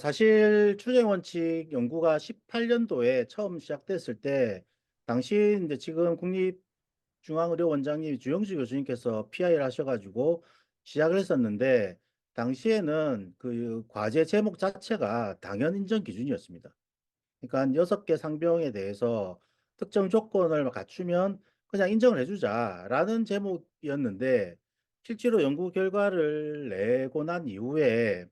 사실 추정 원칙 연구가 18년도에 처음 시작됐을 때 당시 이제 지금 국립중앙의료원장님 주영주 교수님께서 PI를 하셔가지고 시작을 했었는데 당시에는 그 과제 제목 자체가 당연 인정 기준이었습니다. 그러니까 6개 상병에 대해서 특정 조건을 갖추면 그냥 인정을 해주자라는 제목이었는데 실제로 연구 결과를 내고 난 이후에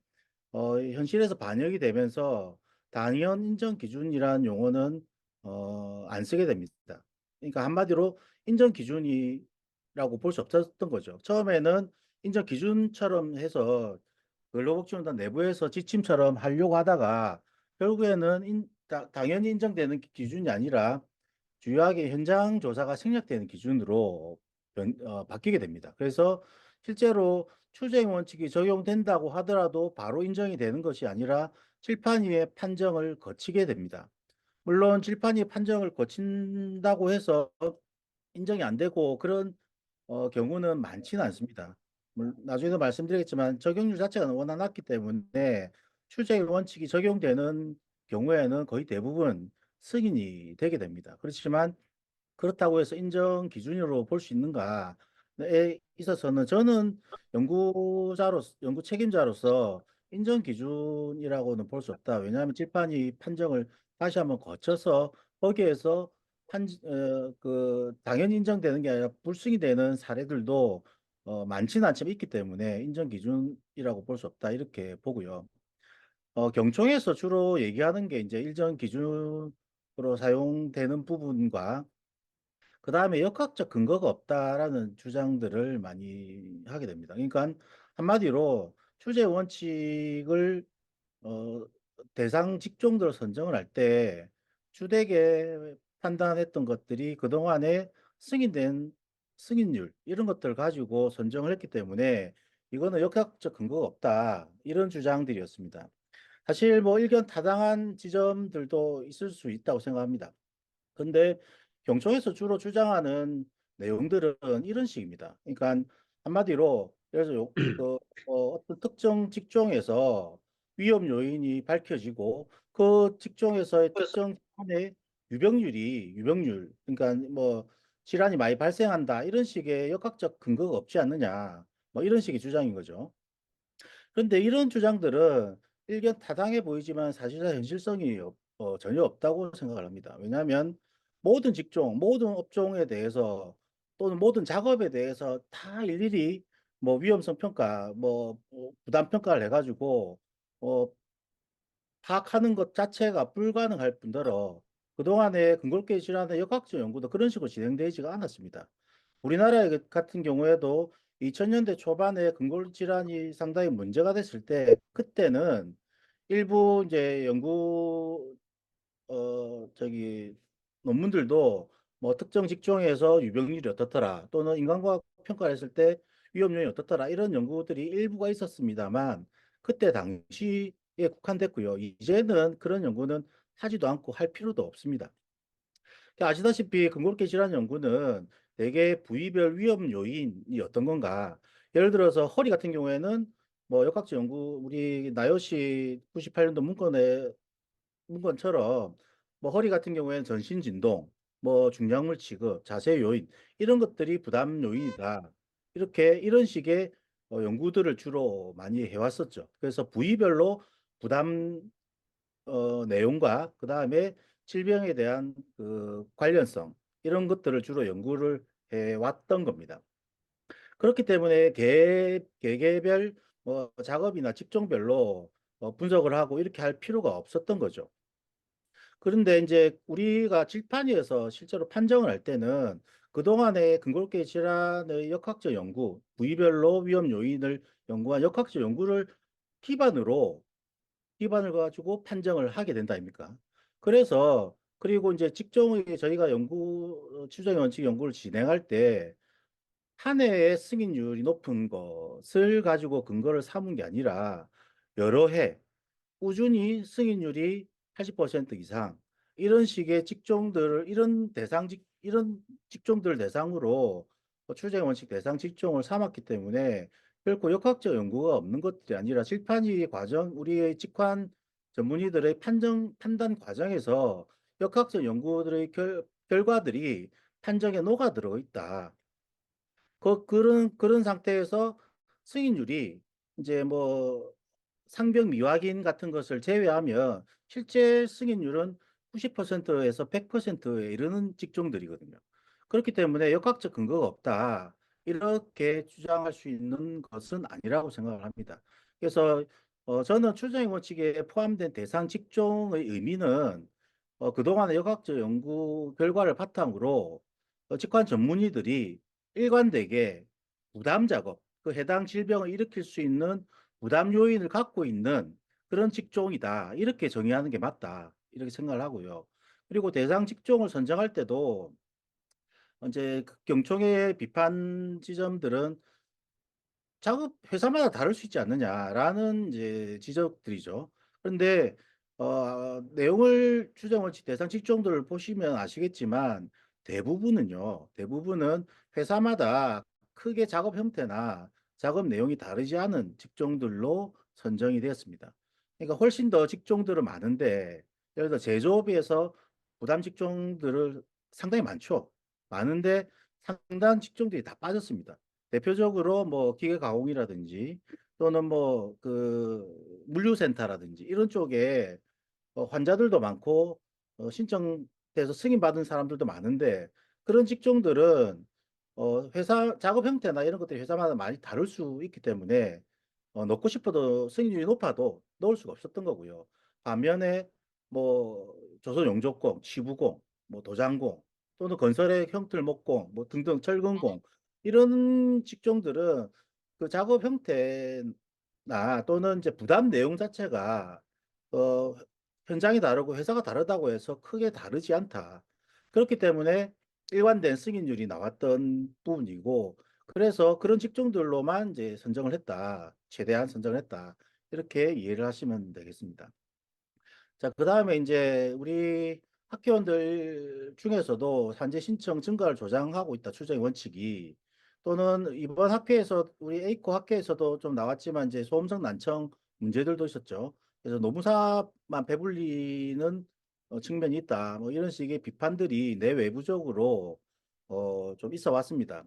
현실에서 반영이 되면서 당연 인정 기준이라는 용어는 안 쓰게 됩니다. 그러니까 한마디로 인정 기준이라고 볼 수 없었던 거죠. 처음에는 인정 기준처럼 해서 근로복지원단 내부에서 지침처럼 하려고 하다가 결국에는 당연히 인정되는 기준이 아니라 주요하게 현장 조사가 생략되는 기준으로 바뀌게 됩니다. 그래서 실제로 추정 원칙이 적용된다고 하더라도 바로 인정이 되는 것이 아니라 칠판위의 판정을 거치게 됩니다. 물론 칠판위 판정을 거친다고 해서 인정이 안 되고 그런 경우는 많지는 않습니다. 나중에도 말씀드리겠지만 적용률 자체가 워낙 낮기 때문에 추정 원칙이 적용되는 경우에는 거의 대부분 승인이 되게 됩니다. 그렇지만 그렇다고 해서 인정 기준으로 볼 수 있는가에 있어서는 저는 연구 책임자로서 인정 기준이라고는 볼 수 없다. 왜냐하면 재판이 판정을 다시 한번 거쳐서 거기에서 당연히 인정되는 게 아니라 불승이 되는 사례들도 많지는 않지만 있기 때문에 인정 기준이라고 볼 수 없다. 이렇게 보고요. 경총에서 주로 얘기하는 게 이제 일정 기준으로 사용되는 부분과 그 다음에 역학적 근거가 없다라는 주장들을 많이 하게 됩니다. 그러니까 한마디로 출제 원칙을 어, 대상 직종들 선정을 할 때 주되게 판단했던 것들이 그동안에 승인된 승인율 이런 것들을 가지고 선정을 했기 때문에 이거는 역학적 근거가 없다 이런 주장들이었습니다. 사실 뭐 일견 타당한 지점들도 있을 수 있다고 생각합니다. 근데 경총에서 주로 주장하는 내용들은 이런 식입니다. 그러니까 한마디로 그래서 어떤 특정 직종에서 위험 요인이 밝혀지고 그 직종에서의 특정 질환의 유병률 그러니까 뭐 질환이 많이 발생한다 이런 식의 역학적 근거가 없지 않느냐 뭐 이런 식의 주장인 거죠. 그런데 이런 주장들은 일견 타당해 보이지만 사실상 현실성이 전혀 없다고 생각을 합니다. 왜냐하면 모든 직종, 모든 업종에 대해서 또는 모든 작업에 대해서 다 일일이 뭐 위험성 평가, 부담 평가를 해가지고 어, 파악하는 것 자체가 불가능할 뿐더러 그동안에 근골계 질환의 역학적 연구도 그런 식으로 진행되지가 않았습니다. 우리나라 같은 경우에도 2000년대 초반에 근골 질환이 상당히 문제가 됐을 때 그때는 일부 이제 연구 논문들도 뭐 특정 직종에서 유병률이 어떻더라 또는 인간과학 평가를 했을 때 위험률이 어떻더라 이런 연구들이 일부가 있었습니다만 그때 당시에 국한됐고요. 이제는 그런 연구는 하지도 않고 할 필요도 없습니다. 아시다시피 근골계 질환 연구는 대개 부위별 위험 요인이 어떤 건가? 예를 들어서 허리 같은 경우에는 뭐 역학적 연구 우리 나요시 98년도 문건처럼 뭐 허리 같은 경우에는 전신 진동, 뭐 중량물 취급, 자세 요인 이런 것들이 부담 요인이다. 이렇게 이런 식의 연구들을 주로 많이 해왔었죠. 그래서 부위별로 부담 내용과 그 다음에 질병에 대한 그 관련성 이런 것들을 주로 연구를 해왔던 겁니다. 그렇기 때문에 개개별 작업이나 직종별로 분석을 하고 이렇게 할 필요가 없었던 거죠. 그런데 이제 우리가 질판위에서 실제로 판정을 할 때는 그동안의 근골계 질환의 역학적 연구, 부위별로 위험 요인을 연구한 역학적 연구를 기반으로 기반을 가지고 판정을 하게 된다 아닙니까? 그래서 그리고 이제 직종의 저희가 추정의 원칙 연구를 진행할 때 한 해의 승인율이 높은 것을 가지고 근거를 삼은 게 아니라 여러 해 꾸준히 승인율이 80% 이상 이런 식의 직종들을 이런 직종들 대상으로 추정 원칙 대상 직종을 삼았기 때문에 결코 역학적 연구가 없는 것들이 아니라 질판위 과정 우리의 직관 전문의들의 판단 과정에서 역학적 연구들의 결과들이 판정에 녹아들어 있다. 그런 상태에서 승인율이 이제 뭐 상병 미확인 같은 것을 제외하면 실제 승인율은 90%에서 100%에 이르는 직종들이거든요. 그렇기 때문에 역학적 근거가 없다. 이렇게 주장할 수 있는 것은 아니라고 생각을 합니다. 그래서 저는 추정의 원칙에 포함된 대상 직종의 의미는 그동안의 역학적 연구 결과를 바탕으로 직관 전문의들이 일관되게 부담 작업, 그 해당 질병을 일으킬 수 있는 부담 요인을 갖고 있는 그런 직종이다. 이렇게 정의하는 게 맞다. 이렇게 생각을 하고요. 그리고 대상 직종을 선정할 때도 이제 그 경총의 비판 지점들은 작업 회사마다 다를 수 있지 않느냐라는 이제 지적들이죠. 그런데 내용을 추정원칙 대상 직종들을 보시면 아시겠지만 대부분은 회사마다 크게 작업 형태나 작업 내용이 다르지 않은 직종들로 선정이 되었습니다. 그러니까 훨씬 더 직종들은 많은데 예를 들어 제조업에서 부담 직종들을 상당히 많죠. 많은데 상당 직종들이 다 빠졌습니다. 대표적으로 뭐 기계 가공이라든지 또는 뭐 그 물류센터라든지 이런 쪽에 환자들도 많고 신청돼서 승인받은 사람들도 많은데 그런 직종들은 회사 작업 형태나 이런 것들이 회사마다 많이 다를 수 있기 때문에 넣고 싶어도 승인율이 높아도 넣을 수가 없었던 거고요. 반면에 뭐 조선용접공, 치부공, 뭐 도장공 또는 건설의 형틀 목공 뭐 등등 철근공 이런 직종들은 그 작업 형태나 또는 이제 부담 내용 자체가 어 현장이 다르고 회사가 다르다고 해서 크게 다르지 않다. 그렇기 때문에 일관된 승인율이 나왔던 부분이고 그래서 그런 직종들로만 이제 선정을 했다. 최대한 선정을 했다. 이렇게 이해를 하시면 되겠습니다. 자, 그다음에 이제 우리 학교원들 중에서도 산재 신청 증가를 조장하고 있다. 추정의 원칙이 또는 이번 학회에서 우리 A코 학회에서도 좀 나왔지만 이제 소음성 난청 문제들도 있었죠. 그래서 노무사만 배불리는 측면이 있다. 뭐 이런 식의 비판들이 내외부적으로 좀 있어 왔습니다.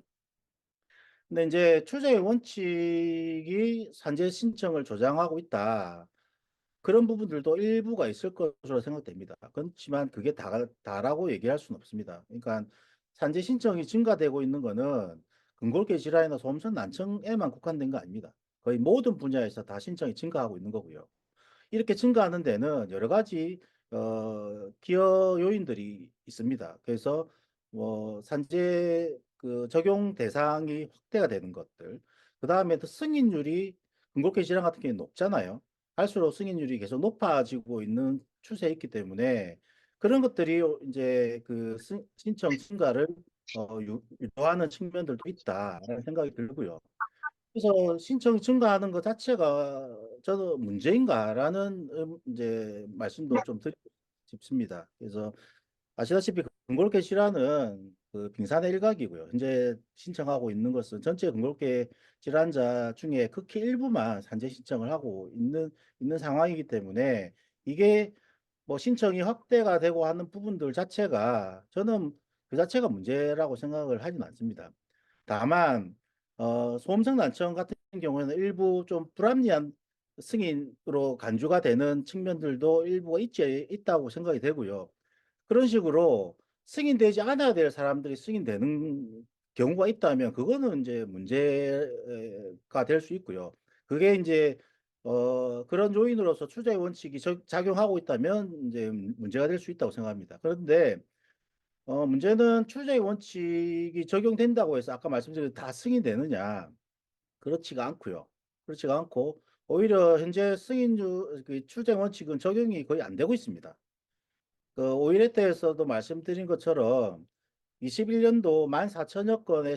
근데 이제 추정의 원칙이 산재 신청을 조장하고 있다. 그런 부분들도 일부가 있을 것으로 생각됩니다. 그렇지만 그게 다라고 얘기할 수는 없습니다. 그러니까 산재 신청이 증가되고 있는 거는 근골계 질환이나 소음성 난청에만 국한된 거 아닙니다. 거의 모든 분야에서 다 신청이 증가하고 있는 거고요. 이렇게 증가하는 데는 여러 가지 기여 요인들이 있습니다. 그래서 뭐 산재 그 적용 대상이 확대가 되는 것들, 그 다음에 또 승인율이 근골계 질환 같은 경우는 높잖아요. 갈수록 승인율이 계속 높아지고 있는 추세에 있기 때문에 그런 것들이 이제 그 신청 증가를 유도하는 측면들도 있다라는 생각이 들고요. 그래서 신청 증가하는 것 자체가 저도 문제인가라는 이제 말씀도 좀 드리고 싶습니다. 그래서 아시다시피 근골계 질환은 그 빙산의 일각이고요. 현재 신청하고 있는 것은 전체 근골계 질환자 중에 극히 일부만 산재 신청을 하고 있는 상황이기 때문에 이게 뭐 신청이 확대가 되고 하는 부분들 자체가 저는 그 자체가 문제라고 생각을 하진 않습니다. 다만 소음성 난청 같은 경우에는 일부 좀 불합리한 승인으로 간주가 되는 측면들도 일부가 있다고 생각이 되고요. 그런 식으로 승인되지 않아야 될 사람들이 승인되는 경우가 있다면 그거는 이제 문제가 될 수 있고요. 그게 이제 그런 요인으로서 추자의 원칙이 작용하고 있다면 이제 문제가 될 수 있다고 생각합니다. 그런데 문제는 추자의 원칙이 적용된다고 해서 아까 말씀드린 다 승인되느냐? 그렇지가 않고요. 그렇지가 않고 오히려 현재 그 추정 원칙은 적용이 거의 안 되고 있습니다. 그 오일회태에서도 말씀드린 것처럼 21년도 14,000여 건의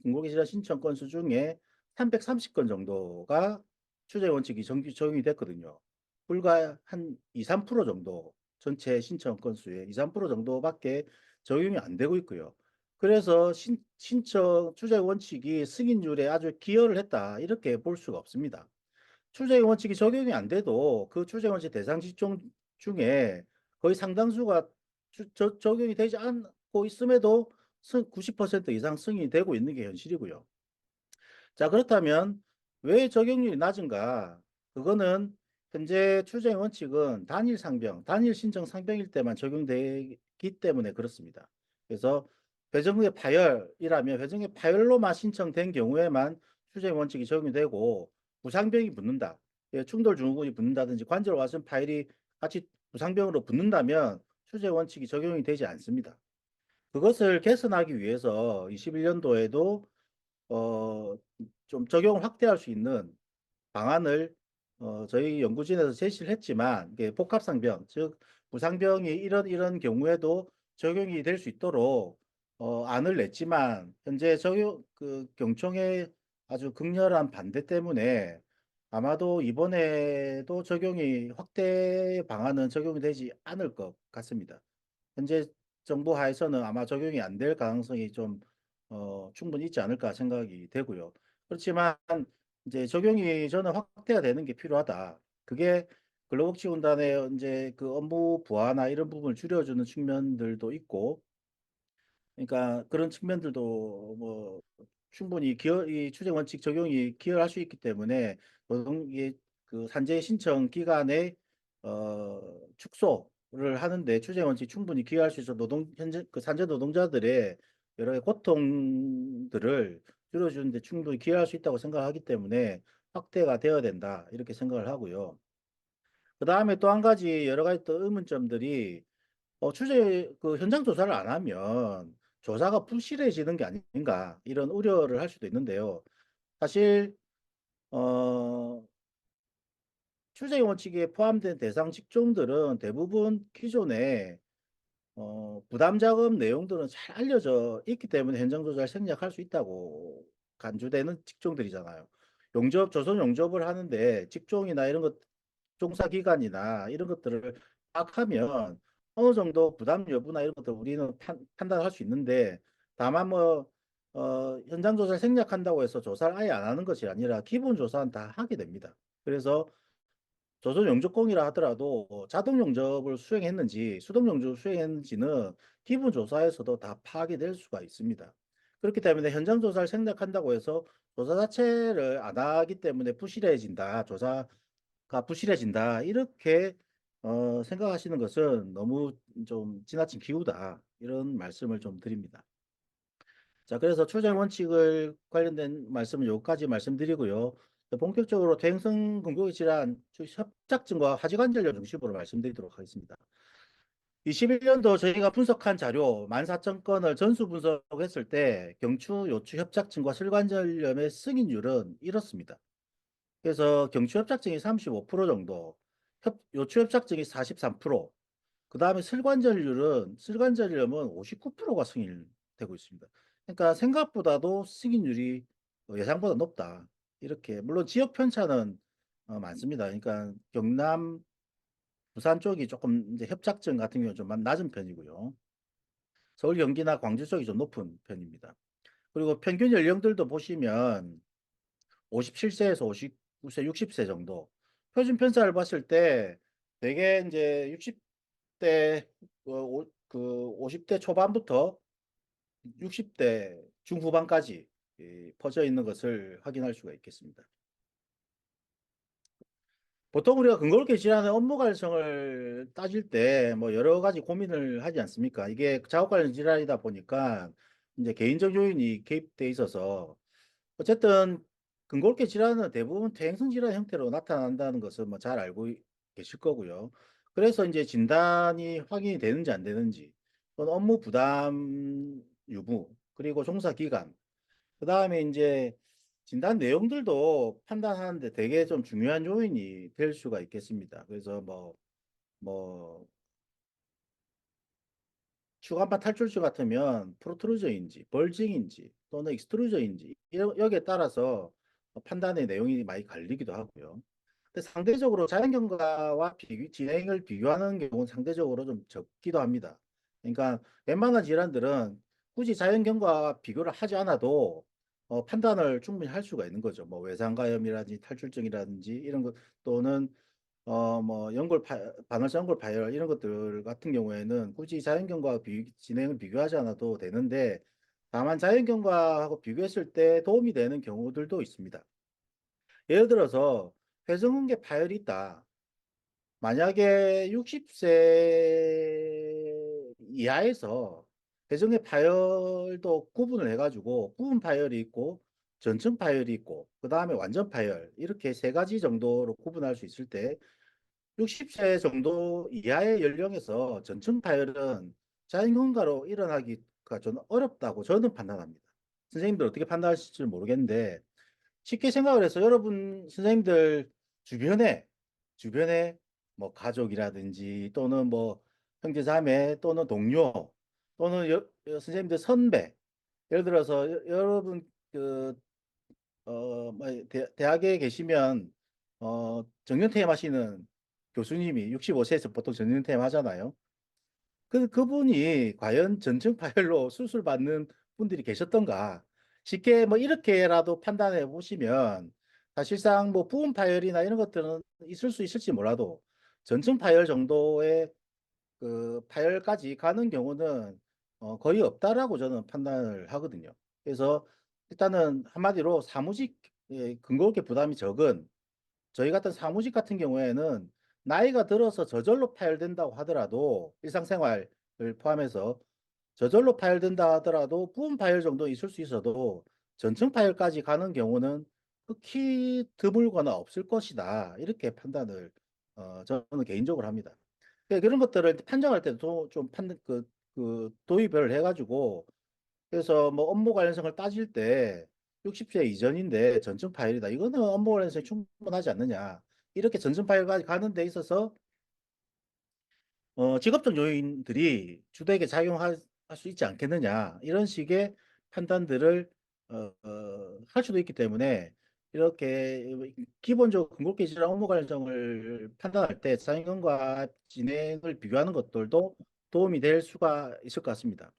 공공기실화 신청 건수 중에 330건 정도가 추재 원칙이 적용이 됐거든요. 불과 한 2, 3% 정도 전체 신청 건수의 2, 3% 정도밖에 적용이 안 되고 있고요. 그래서 신청 추재 원칙이 승인율에 아주 기여를 했다 이렇게 볼 수가 없습니다. 추정의 원칙이 적용이 안 돼도 그 추정의 원칙 대상 직종 중에 거의 상당수가 적용이 되지 않고 있음에도 90% 이상 승인이 되고 있는 게 현실이고요. 자, 그렇다면 왜 적용률이 낮은가? 그거는 현재 추정의 원칙은 단일 상병, 단일 신청 상병일 때만 적용되기 때문에 그렇습니다. 그래서 회전계 파열이라면 회전계 파열로만 신청된 경우에만 추정의 원칙이 적용이 되고 부상병이 붙는다. 예, 충돌 증후군이 붙는다든지 관절 와선 파열이 같이 부상병으로 붙는다면 추정의 원칙이 적용이 되지 않습니다. 그것을 개선하기 위해서 21년도에도 어, 좀 적용을 확대할 수 있는 방안을 저희 연구진에서 제시를 했지만 이게 복합상병, 즉 무상병이 이런 경우에도 적용이 될 수 있도록 안을 냈지만 현재 적용 그 경총의 아주 극렬한 반대 때문에 아마도 이번에도 적용이 확대 방안은 적용이 되지 않을 것 같습니다. 현재 정부 하에서는 아마 적용이 안 될 가능성이 좀 충분히 있지 않을까 생각이 되고요. 그렇지만 이제 적용이 저는 확대가 되는 게 필요하다. 그게 근로복지공단의 이제 그 업무 부하나 이런 부분을 줄여주는 측면들도 있고, 그러니까 그런 측면들도 뭐 충분히 이 추정 원칙 적용이 기여할 수 있기 때문에 노동 그 산재 신청 기간의 축소를 하는데 추정 원칙 충분히 기여할 수 있어 현재 그 산재 노동자들의 여러 가지 고통들을 줄여주는데 충분히 기여할 수 있다고 생각하기 때문에 확대가 되어야 된다 이렇게 생각을 하고요. 그 다음에 또 한 가지 여러 가지 또 의문점들이 취재 그 현장 조사를 안 하면 조사가 불실해지는 게 아닌가 이런 우려를 할 수도 있는데요. 사실 어, 출제 원칙에 포함된 대상 직종들은 대부분 기존에 부담 작업 내용들은 잘 알려져 있기 때문에 현장 조사를 생략할 수 있다고 간주되는 직종들이잖아요. 조선 용접을 하는데 직종이나 이런 것 종사 기간이나 이런 것들을 파악하면 어느 정도 부담 여부나 이런 것들 우리는 판단할 수 있는데 다만 뭐 현장 조사를 생략한다고 해서 조사를 아예 안 하는 것이 아니라 기본 조사는 다 하게 됩니다. 그래서 조선 용접공이라 하더라도 자동 용접을 수행했는지 수동 용접을 수행했는지는 기본 조사에서도 다 파악이 될 수가 있습니다. 그렇기 때문에 현장 조사를 생략한다고 해서 조사 자체를 안 하기 때문에 부실해진다. 조사가 부실해진다. 이렇게 생각하시는 것은 너무 좀 지나친 기우다. 이런 말씀을 좀 드립니다. 자, 그래서 출생 원칙을 관련된 말씀은 여기까지 말씀드리고요. 본격적으로 퇴행성 근고기 질환 협착증과 하지관절염 중심으로 말씀드리도록 하겠습니다. 21년도 저희가 분석한 자료 14,000건을 전수 분석했을 때 경추, 요추 협착증과 슬관절염의 승인율은 이렇습니다. 그래서 경추 협착증이 35% 정도, 요추 협착증이 43%, 그 다음에 슬관절염은 59%가 승인되고 있습니다. 그러니까 생각보다도 승인율이 예상보다 높다. 이렇게 물론 지역 편차는 많습니다. 그러니까 경남, 부산 쪽이 조금 이제 협착증 같은 경우는 좀 낮은 편이고요. 서울, 경기나 광주 쪽이 좀 높은 편입니다. 그리고 평균 연령들도 보시면 57세에서 59세, 60세 정도. 표준 편차를 봤을 때 대개 이제 60대 그 50대 초반부터 60대 중후반까지 퍼져 있는 것을 확인할 수가 있겠습니다. 보통 우리가 근골격 질환의 업무 관성을 따질 때 뭐 여러 가지 고민을 하지 않습니까? 이게 작업 관련 질환이다 보니까 이제 개인적 요인이 개입돼 있어서 어쨌든 근골격 질환은 대부분 퇴행성 질환 형태로 나타난다는 것은 뭐 잘 알고 계실 거고요. 그래서 이제 진단이 확인이 되는지 안 되는지 또는 업무 부담 유무 그리고 종사 기간 그다음에 이제 진단 내용들도 판단하는데 되게 좀 중요한 요인이 될 수가 있겠습니다. 그래서 뭐 추간판 탈출주 같으면 프로트루저인지 벌징인지 또는 익스트루저인지 여기에 따라서 판단의 내용이 많이 갈리기도 하고요. 근데 상대적으로 자연경과와 진행을 비교하는 경우는 상대적으로 좀 적기도 합니다. 그러니까 웬만한 질환들은 굳이 자연경과와 비교를 하지 않아도 판단을 충분히 할 수가 있는 거죠. 뭐 외상가염이라든지 탈출증이라든지 이런 것 또는 뭐 반월성 연골 파열 이런 것들 같은 경우에는 굳이 자연경과 진행을 비교하지 않아도 되는데 다만 자연경과하고 비교했을 때 도움이 되는 경우들도 있습니다. 예를 들어서 회전근개 파열이 있다. 만약에 60세 이하에서 대정의 파열도 구분을 해가지고 부분 파열이 있고 전층 파열이 있고 그 다음에 완전 파열 이렇게 세 가지 정도로 구분할 수 있을 때 60세 정도 이하의 연령에서 전층 파열은 자연경과로 일어나기가 좀 어렵다고 저는 판단합니다. 선생님들 어떻게 판단하실지 모르겠는데 쉽게 생각을 해서 여러분 선생님들 주변에 뭐 가족이라든지 또는 뭐 형제 자매 또는 동료 또는 선생님들 선배 예를 들어서 여러분 뭐 대학에 계시면 정년퇴임 하시는 교수님이 65세에서 보통 정년퇴임 하잖아요. 그분이 과연 전증 파열로 수술받는 분들이 계셨던가? 쉽게 뭐 이렇게라도 판단해 보시면 사실상 뭐 부분 파열이나 이런 것들은 있을 수 있을지 몰라도 전증 파열 정도의 그 파열까지 가는 경우는 거의 없다라고 저는 판단을 하거든요. 그래서 일단은 한마디로 사무직 근거롭게 부담이 적은 저희 같은 사무직 같은 경우에는 나이가 들어서 저절로 파열된다고 하더라도 일상생활을 포함해서 저절로 파열된다 하더라도 부분 파열 정도 있을 수 있어도 전층 파열까지 가는 경우는 극히 드물거나 없을 것이다. 이렇게 판단을 저는 개인적으로 합니다. 그런 것들을 판정할 때도 좀 도입을 해가지고 그래서 뭐 업무 관련성을 따질 때 60세 이전인데 전증 파열이다. 이거는 업무 관련성이 충분하지 않느냐. 이렇게 전증 파열까지 가는 데 있어서 직업적 요인들이 주도에게 작용할 수 있지 않겠느냐. 이런 식의 판단들을 할 수도 있기 때문에 이렇게 기본적으로 근골계 질환 업무 관련성을 판단할 때 상임과 진행을 비교하는 것들도 도움이 될 수가 있을 것 같습니다.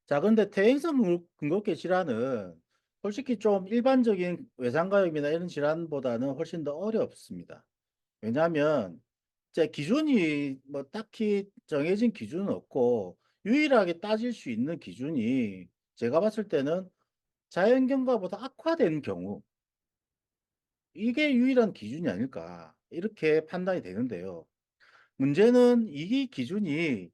자, 근데 퇴행성 근골계 질환은 솔직히 좀 일반적인 외상가염이나 이런 질환보다는 훨씬 더 어렵습니다. 왜냐하면 제 기준이 뭐 딱히 정해진 기준은 없고 유일하게 따질 수 있는 기준이 제가 봤을 때는 자연경과보다 악화된 경우 이게 유일한 기준이 아닐까 이렇게 판단이 되는데요. 문제는 이 기준이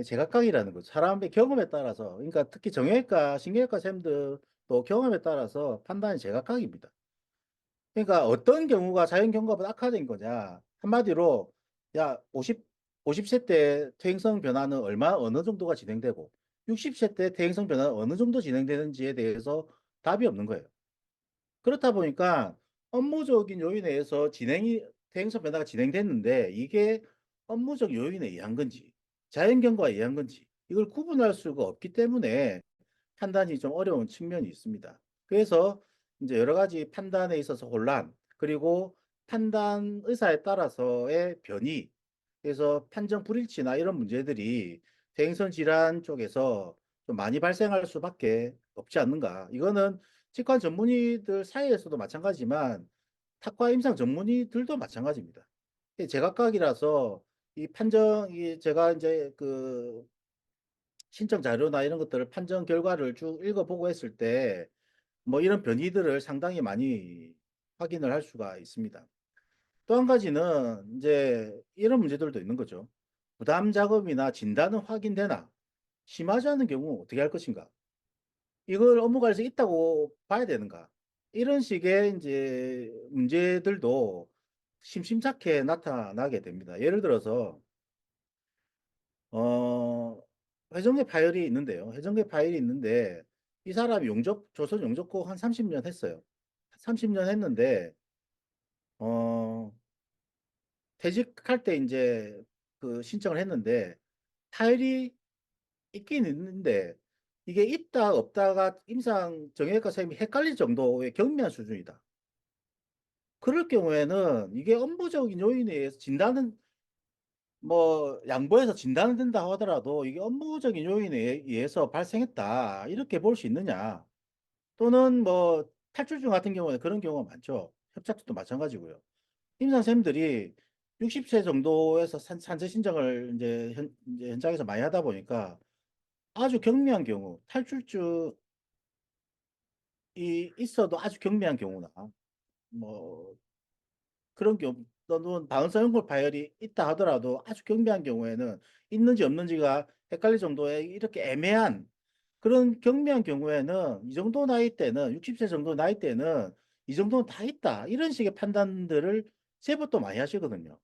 제각각이라는 거죠. 사람의 경험에 따라서 그러니까 특히 정형외과, 신경외과 쌤들도 경험에 따라서 판단이 제각각입니다. 그러니까 어떤 경우가 자연경과보다 악화된 거냐. 한마디로 야 50세 때 퇴행성 변화는 어느 정도가 진행되고 60세 때 퇴행성 변화는 어느 정도 진행되는지에 대해서 답이 없는 거예요. 그렇다 보니까 업무적인 요인에 의해서 퇴행성 변화가 진행됐는데 이게 업무적 요인에 의한 건지 자연경과에 의한 건지 이걸 구분할 수가 없기 때문에 판단이 좀 어려운 측면이 있습니다. 그래서 이제 여러 가지 판단에 있어서 혼란, 그리고 판단 의사에 따라서의 변이, 그래서 판정 불일치나 이런 문제들이 대행성 질환 쪽에서 좀 많이 발생할 수밖에 없지 않는가. 이거는 치과 전문의들 사이에서도 마찬가지지만 탁과 임상 전문의들도 마찬가지입니다. 제각각이라서 이 제가 이제 신청 자료나 이런 것들을 판정 결과를 쭉 읽어보고 했을 때 뭐 이런 변이들을 상당히 많이 확인을 할 수가 있습니다. 또 한 가지는 이제 이런 문제들도 있는 거죠. 부담 작업이나 진단은 확인되나 심하지 않은 경우 어떻게 할 것인가? 이걸 업무관에서 있다고 봐야 되는가? 이런 식의 이제 문제들도 심심찮게 나타나게 됩니다. 예를 들어서 어, 회전계 파열이 있는데요. 회전계 파열이 있는데 이 사람이 조선 용접고 한 30년 했어요. 30년 했는데 어, 퇴직할 때 이제 신청을 했는데 파열이 있긴 있는데 이게 있다 없다가 임상 정형외과 선생님이 헷갈릴 정도의 경미한 수준이다. 그럴 경우에는 이게 업무적인 요인에 의해서 진단은 뭐 양보해서 진단은 된다 하더라도 이게 업무적인 요인에 의해서 발생했다 이렇게 볼 수 있느냐 또는 뭐 탈출증 같은 경우에 그런 경우가 많죠. 협착증도 마찬가지고요. 임상쌤들이 60세 정도에서 산재 신청을 이제 현장에서 많이 하다 보니까 아주 경미한 경우, 탈출증이 있어도 아주 경미한 경우나 뭐 그런 경우 또는 방사선 연골 파열이 있다 하더라도 아주 경미한 경우에는 있는지 없는지가 헷갈릴 정도의 이렇게 애매한 그런 경미한 경우에는 이 정도 나이 때는 60세 정도 나이 때는 이 정도는 다 있다 이런 식의 판단들을 세부터 많이 하시거든요.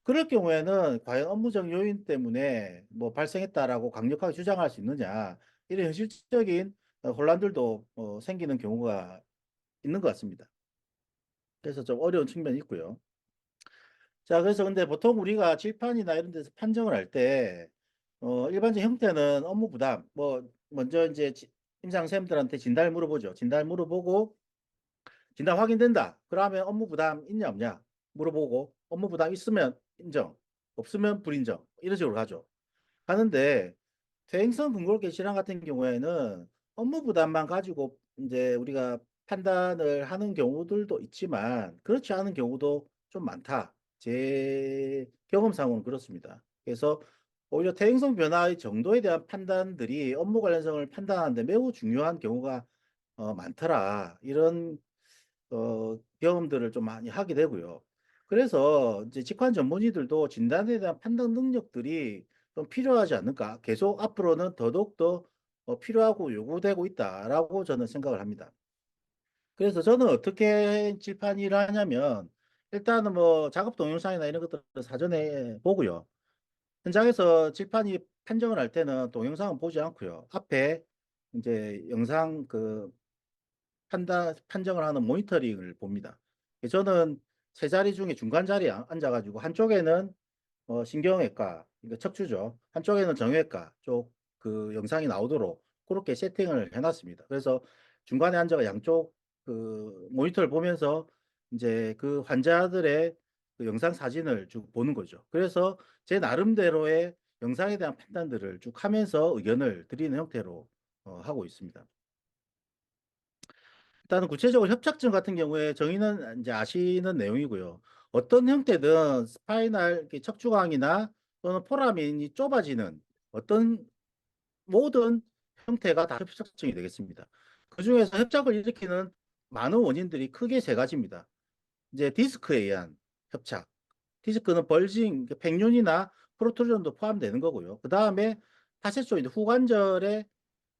그럴 경우에는 과연 업무적 요인 때문에 뭐 발생했다라고 강력하게 주장할 수 있느냐 이런 현실적인 혼란들도 생기는 경우가 있는 것 같습니다. 그래서 좀 어려운 측면이 있고요. 자, 그래서 근데 보통 우리가 질판이나 이런 데서 판정을 할 때, 일반적 형태는 업무 부담, 뭐, 먼저 이제 임상쌤들한테 진단을 물어보죠. 진단을 물어보고, 진단 확인된다. 그러면 업무 부담 있냐, 없냐? 물어보고, 업무 부담 있으면 인정, 없으면 불인정. 이런 식으로 가죠. 하는데, 퇴행성 근골격 질환 같은 경우에는 업무 부담만 가지고 이제 우리가 판단을 하는 경우들도 있지만 그렇지 않은 경우도 좀 많다. 제 경험상으로는 그렇습니다. 그래서 오히려 퇴행성 변화의 정도에 대한 판단들이 업무 관련성을 판단하는데 매우 중요한 경우가 많더라. 이런 경험들을 좀 많이 하게 되고요. 그래서 이제 직관 전문의들도 진단에 대한 판단 능력들이 좀 필요하지 않을까? 계속 앞으로는 더더욱더 필요하고 요구되고 있다라고 저는 생각을 합니다. 그래서 저는 어떻게 질판 일을 하냐면 일단은 뭐 작업 동영상이나 이런 것들을 사전에 보고요. 현장에서 질판이 판정을 할 때는 동영상은 보지 않고요. 앞에 이제 영상 판정을 하는 모니터링을 봅니다. 저는 세 자리 중에 중간 자리에 앉아가지고 한쪽에는 신경외과, 그러니까 척추죠. 한쪽에는 정형외과 쪽 그 영상이 나오도록 그렇게 세팅을 해놨습니다. 그래서 중간에 앉아가 양쪽 그 모니터를 보면서 이제 그 환자들의 그 영상 사진을 쭉 보는 거죠. 그래서 제 나름대로의 영상에 대한 판단들을 쭉 하면서 의견을 드리는 형태로 하고 있습니다. 일단은 구체적으로 협착증 같은 경우에 정의는 이제 아시는 내용이고요. 어떤 형태든 스파이널 이렇게 척추강이나 또는 포라민이 좁아지는 어떤 모든 형태가 다 협착증이 되겠습니다. 그 중에서 협착을 일으키는 많은 원인들이 크게 세 가지입니다. 이제 디스크에 의한 협착. 디스크는 벌징, 팽윤이나 프로트루전도 포함되는 거고요. 그 다음에 파쇄 조인트, 후관절의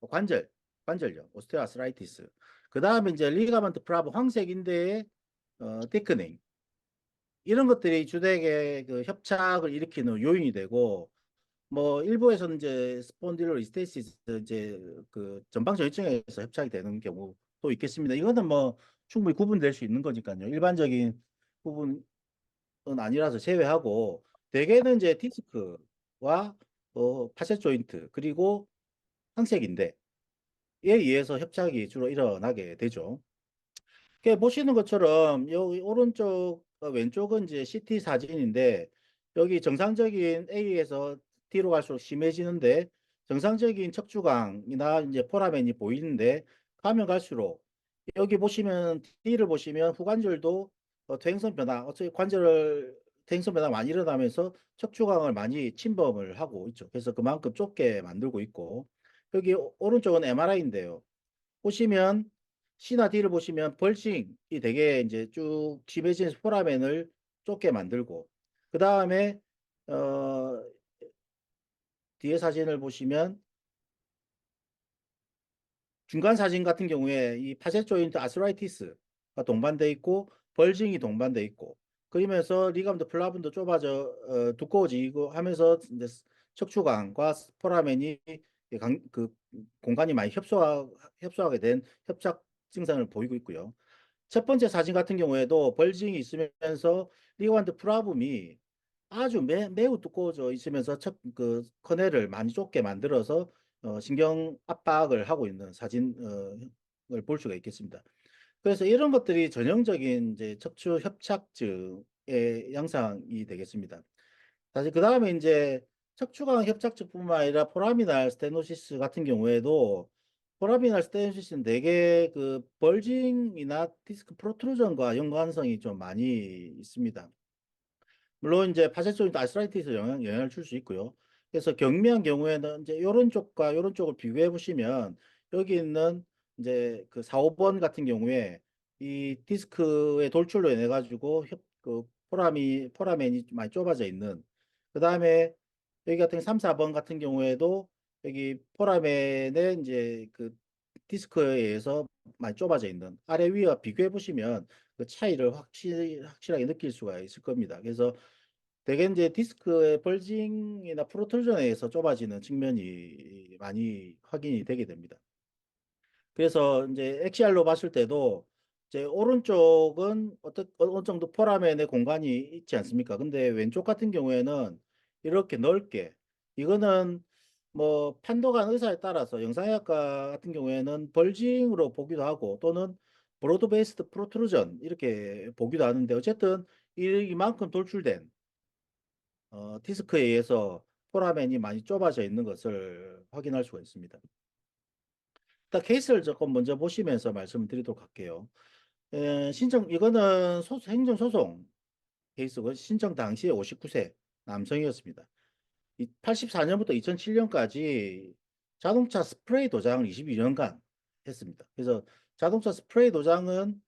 관절, 관절염, 오스테오아스라이티스. 그 다음에 이제 리가먼트 프라브 황색인대의 테크닝 이런 것들이 주되게 그 협착을 일으키는 요인이 되고 뭐 일부에서는 이제 스폰딜로리스테시스 이제 그 전방전이증에서 협착이 되는 경우도 있겠습니다. 이거는 뭐 충분히 구분될 수 있는 거니까요. 일반적인 부분은 아니라서 제외하고 대개는 이제 디스크와 파쇄 조인트 그리고 황색인대 에 의해서 협착이 주로 일어나게 되죠. 이렇게 보시는 것처럼 여기 오른쪽, 왼쪽은 이제 CT 사진인데 여기 정상적인 A에서 D로 갈수록 심해지는데 정상적인 척추강이나 이제 포라멘이 보이는데 가면 갈수록 여기 보시면 D를 보시면 후관절도 퇴행성 변화, 어차피 관절을 퇴행성 변화가 많이 일어나면서 척추강을 많이 침범을 하고 있죠. 그래서 그만큼 좁게 만들고 있고 여기 오른쪽은 MRI인데요. 보시면 C나 D를 보시면 벌징이 되게 이제 쭉 심해진 포라멘을 좁게 만들고 그 다음에 어 뒤에 사진을 보시면 중간 사진 같은 경우에 이 파쇄 조인트 아스라이티스가 동반돼 있고 벌징이 동반돼 있고 그러면서 리감도 플라분도 좁아져 두꺼워지고 하면서 이제 척추관과 포라멘이 그 공간이 많이 협소하게 된 협착 증상을 보이고 있고요. 첫 번째 사진 같은 경우에도 벌징이 있으면서 리가먼트 프라붐이 아주 매우 두꺼워져 있으면서 그 커넬을 많이 좁게 만들어서 신경 압박을 하고 있는 사진을 볼 수가 있겠습니다. 그래서 이런 것들이 전형적인 이제 척추 협착증의 양상이 되겠습니다. 사실 그 다음에 이제 척추관 협착증뿐만 아니라 포라미날 스테노시스 같은 경우에도 포라미날 스테노시스는 대개 그 벌징이나 디스크 프로트루전과 연관성이 좀 많이 있습니다. 물론 이제 파쇄적인 아스라이티스 영향을 줄 수 있고요. 그래서 경미한 경우에는 이제 요런 쪽과 요런 쪽을 비교해 보시면 여기 있는 이제 그 4, 5번 같은 경우에 이 디스크의 돌출로 인해 가지고 그 포라멘이 좀 많이 좁아져 있는, 그 다음에 여기 같은 3, 4번 같은 경우에도 여기 포라멘의 이제 그 디스크에 의해서 많이 좁아져 있는, 아래 위와 비교해 보시면 그 차이를 확실하게 느낄 수가 있을 겁니다. 그래서 대개 이제 디스크의 벌징이나 프로트루전에 의해서 좁아지는 측면이 많이 확인이 되게 됩니다. 그래서 이제 엑시알로 봤을 때도 이제 오른쪽은 어느 정도 포라멘의 공간이 있지 않습니까? 근데 왼쪽 같은 경우에는 이렇게 넓게, 이거는 뭐 판독한 의사에 따라서 영상의학과 같은 경우에는 벌징으로 보기도 하고 또는 브로드 베이스드 프로트루전 이렇게 보기도 하는데, 어쨌든 이만큼 돌출된 디스크에 의해서 포라멘이 많이 좁아져 있는 것을 확인할 수가 있습니다. 일단 케이스를 조금 먼저 보시면서 말씀드리도록 할게요. 이거는 행정소송 케이스고, 신청 당시에 59세 남성이었습니다. 84년부터 2007년까지 자동차 스프레이 도장을 22년간 했습니다. 그래서 자동차 스프레이 도장은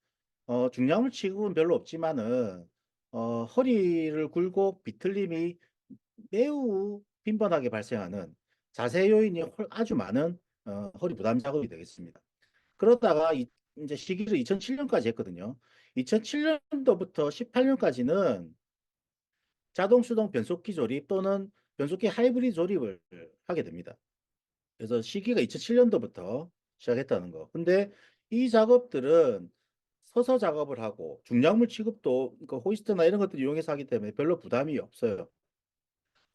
중량물 취급은 별로 없지만은 허리를 굴고 비틀림이 매우 빈번하게 발생하는 자세 요인이 아주 많은 허리 부담 작업이 되겠습니다. 그러다가 이제 시기를 2007년까지 했거든요. 2007년도부터 18년까지는 자동 수동 변속기 조립 또는 변속기 하이브리드 조립을 하게 됩니다. 그래서 시기가 2007년도부터 시작했다는 거. 근데 이 작업들은 서서 작업을 하고 중량물 취급도 그 호이스트나 이런 것들 이용해서 하기 때문에 별로 부담이 없어요.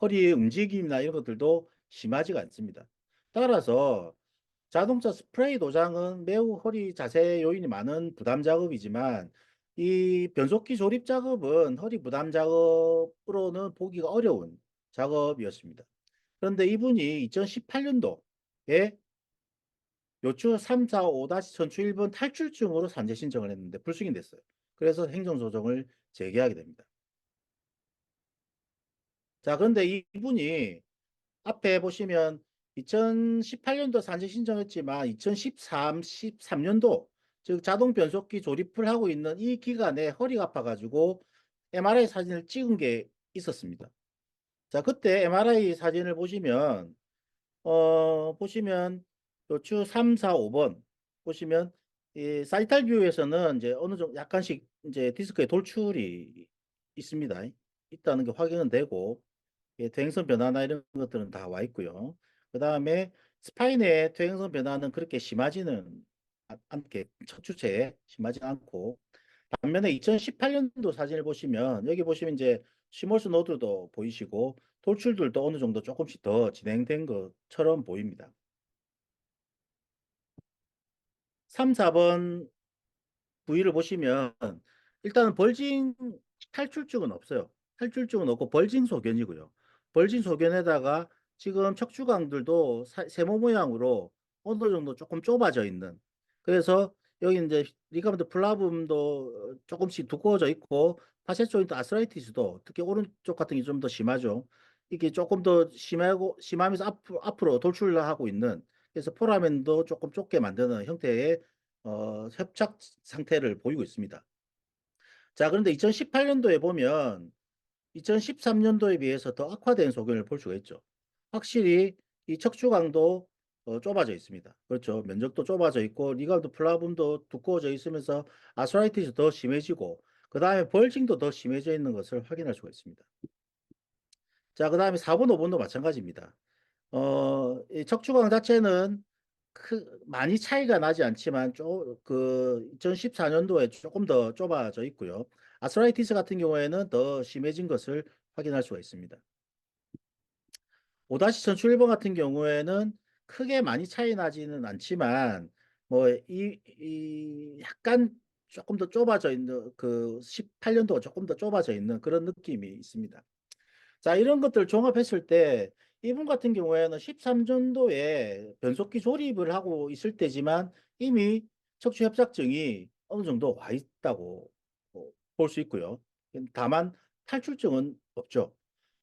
허리의 움직임이나 이런 것들도 심하지가 않습니다. 따라서 자동차 스프레이 도장은 매우 허리 자세 요인이 많은 부담 작업이지만, 이 변속기 조립 작업은 허리 부담 작업으로는 보기가 어려운 작업이었습니다. 그런데 이분이 2018년도에 요추 345-전추 1번 탈출증으로 산재 신청을 했는데 불승인 됐어요. 그래서 행정소송을 제기하게 됩니다. 자, 그런데 이분이 앞에 보시면 2018년도 산재 신청했지만 2013, 13년도, 즉 자동 변속기 조립을 하고 있는 이 기간에 허리가 아파가지고 MRI 사진을 찍은 게 있었습니다. 자, 그때 MRI 사진을 보시면 요추 3, 4, 5번 보시면 이 사이탈 뷰에서는 이제 어느 정도 약간씩 이제 디스크의 돌출이 있습니다. 있다는 게 확인은 되고, 예, 퇴행성 변화나 이런 것들은 다 와 있고요. 그 다음에 스파인의 퇴행성 변화는 그렇게 심하지는 않게, 첫 주체에 심하지 않고, 반면에 2018년도 사진을 보시면 여기 보시면 이제 시몰스 노드도 보이시고 돌출들도 어느 정도 조금씩 더 진행된 것처럼 보입니다. 3, 4번 부위를 보시면 일단은 벌징 탈출증은 없어요. 탈출증은 없고 벌징 소견이고요. 벌징 소견에다가 지금 척추강들도 세모 모양으로 어느 정도 조금 좁아져 있는, 그래서 여기 이제 리가멘트 플라붐도 조금씩 두꺼워져 있고 파세 조인트 아스라이티스도 특히 오른쪽 같은 게 좀 더 심하죠. 이게 조금 더 심하면서 앞으로 돌출을 하고 있는, 그래서 포라멘도 조금 좁게 만드는 형태의 협착 상태를 보이고 있습니다. 자, 그런데 2018년도에 보면 2013년도에 비해서 더 악화된 소견을 볼 수가 있죠. 확실히 이 척추강도 좁아져 있습니다. 그렇죠. 면적도 좁아져 있고 리가드 플라붐도 두꺼워져 있으면서 아스라이티스 더 심해지고 그 다음에 벌징도 더 심해져 있는 것을 확인할 수가 있습니다. 자, 그 다음에 4번, 5번도 마찬가지입니다. 이 척추강 자체는 많이 차이가 나지 않지만 2014년도에 조금 더 좁아져 있고요. 아스라이티스 같은 경우에는 더 심해진 것을 확인할 수가 있습니다. 5-1001번 같은 경우에는 크게 많이 차이 나지는 않지만 뭐 이 약간 조금 더 좁아져 있는, 그 18년도가 조금 더 좁아져 있는 그런 느낌이 있습니다. 자, 이런 것들 종합했을 때 이분 같은 경우에는 13년도에 변속기 조립을 하고 있을 때지만 이미 척추 협착증이 어느 정도 와 있다고 볼 수 있고요. 다만 탈출증은 없죠.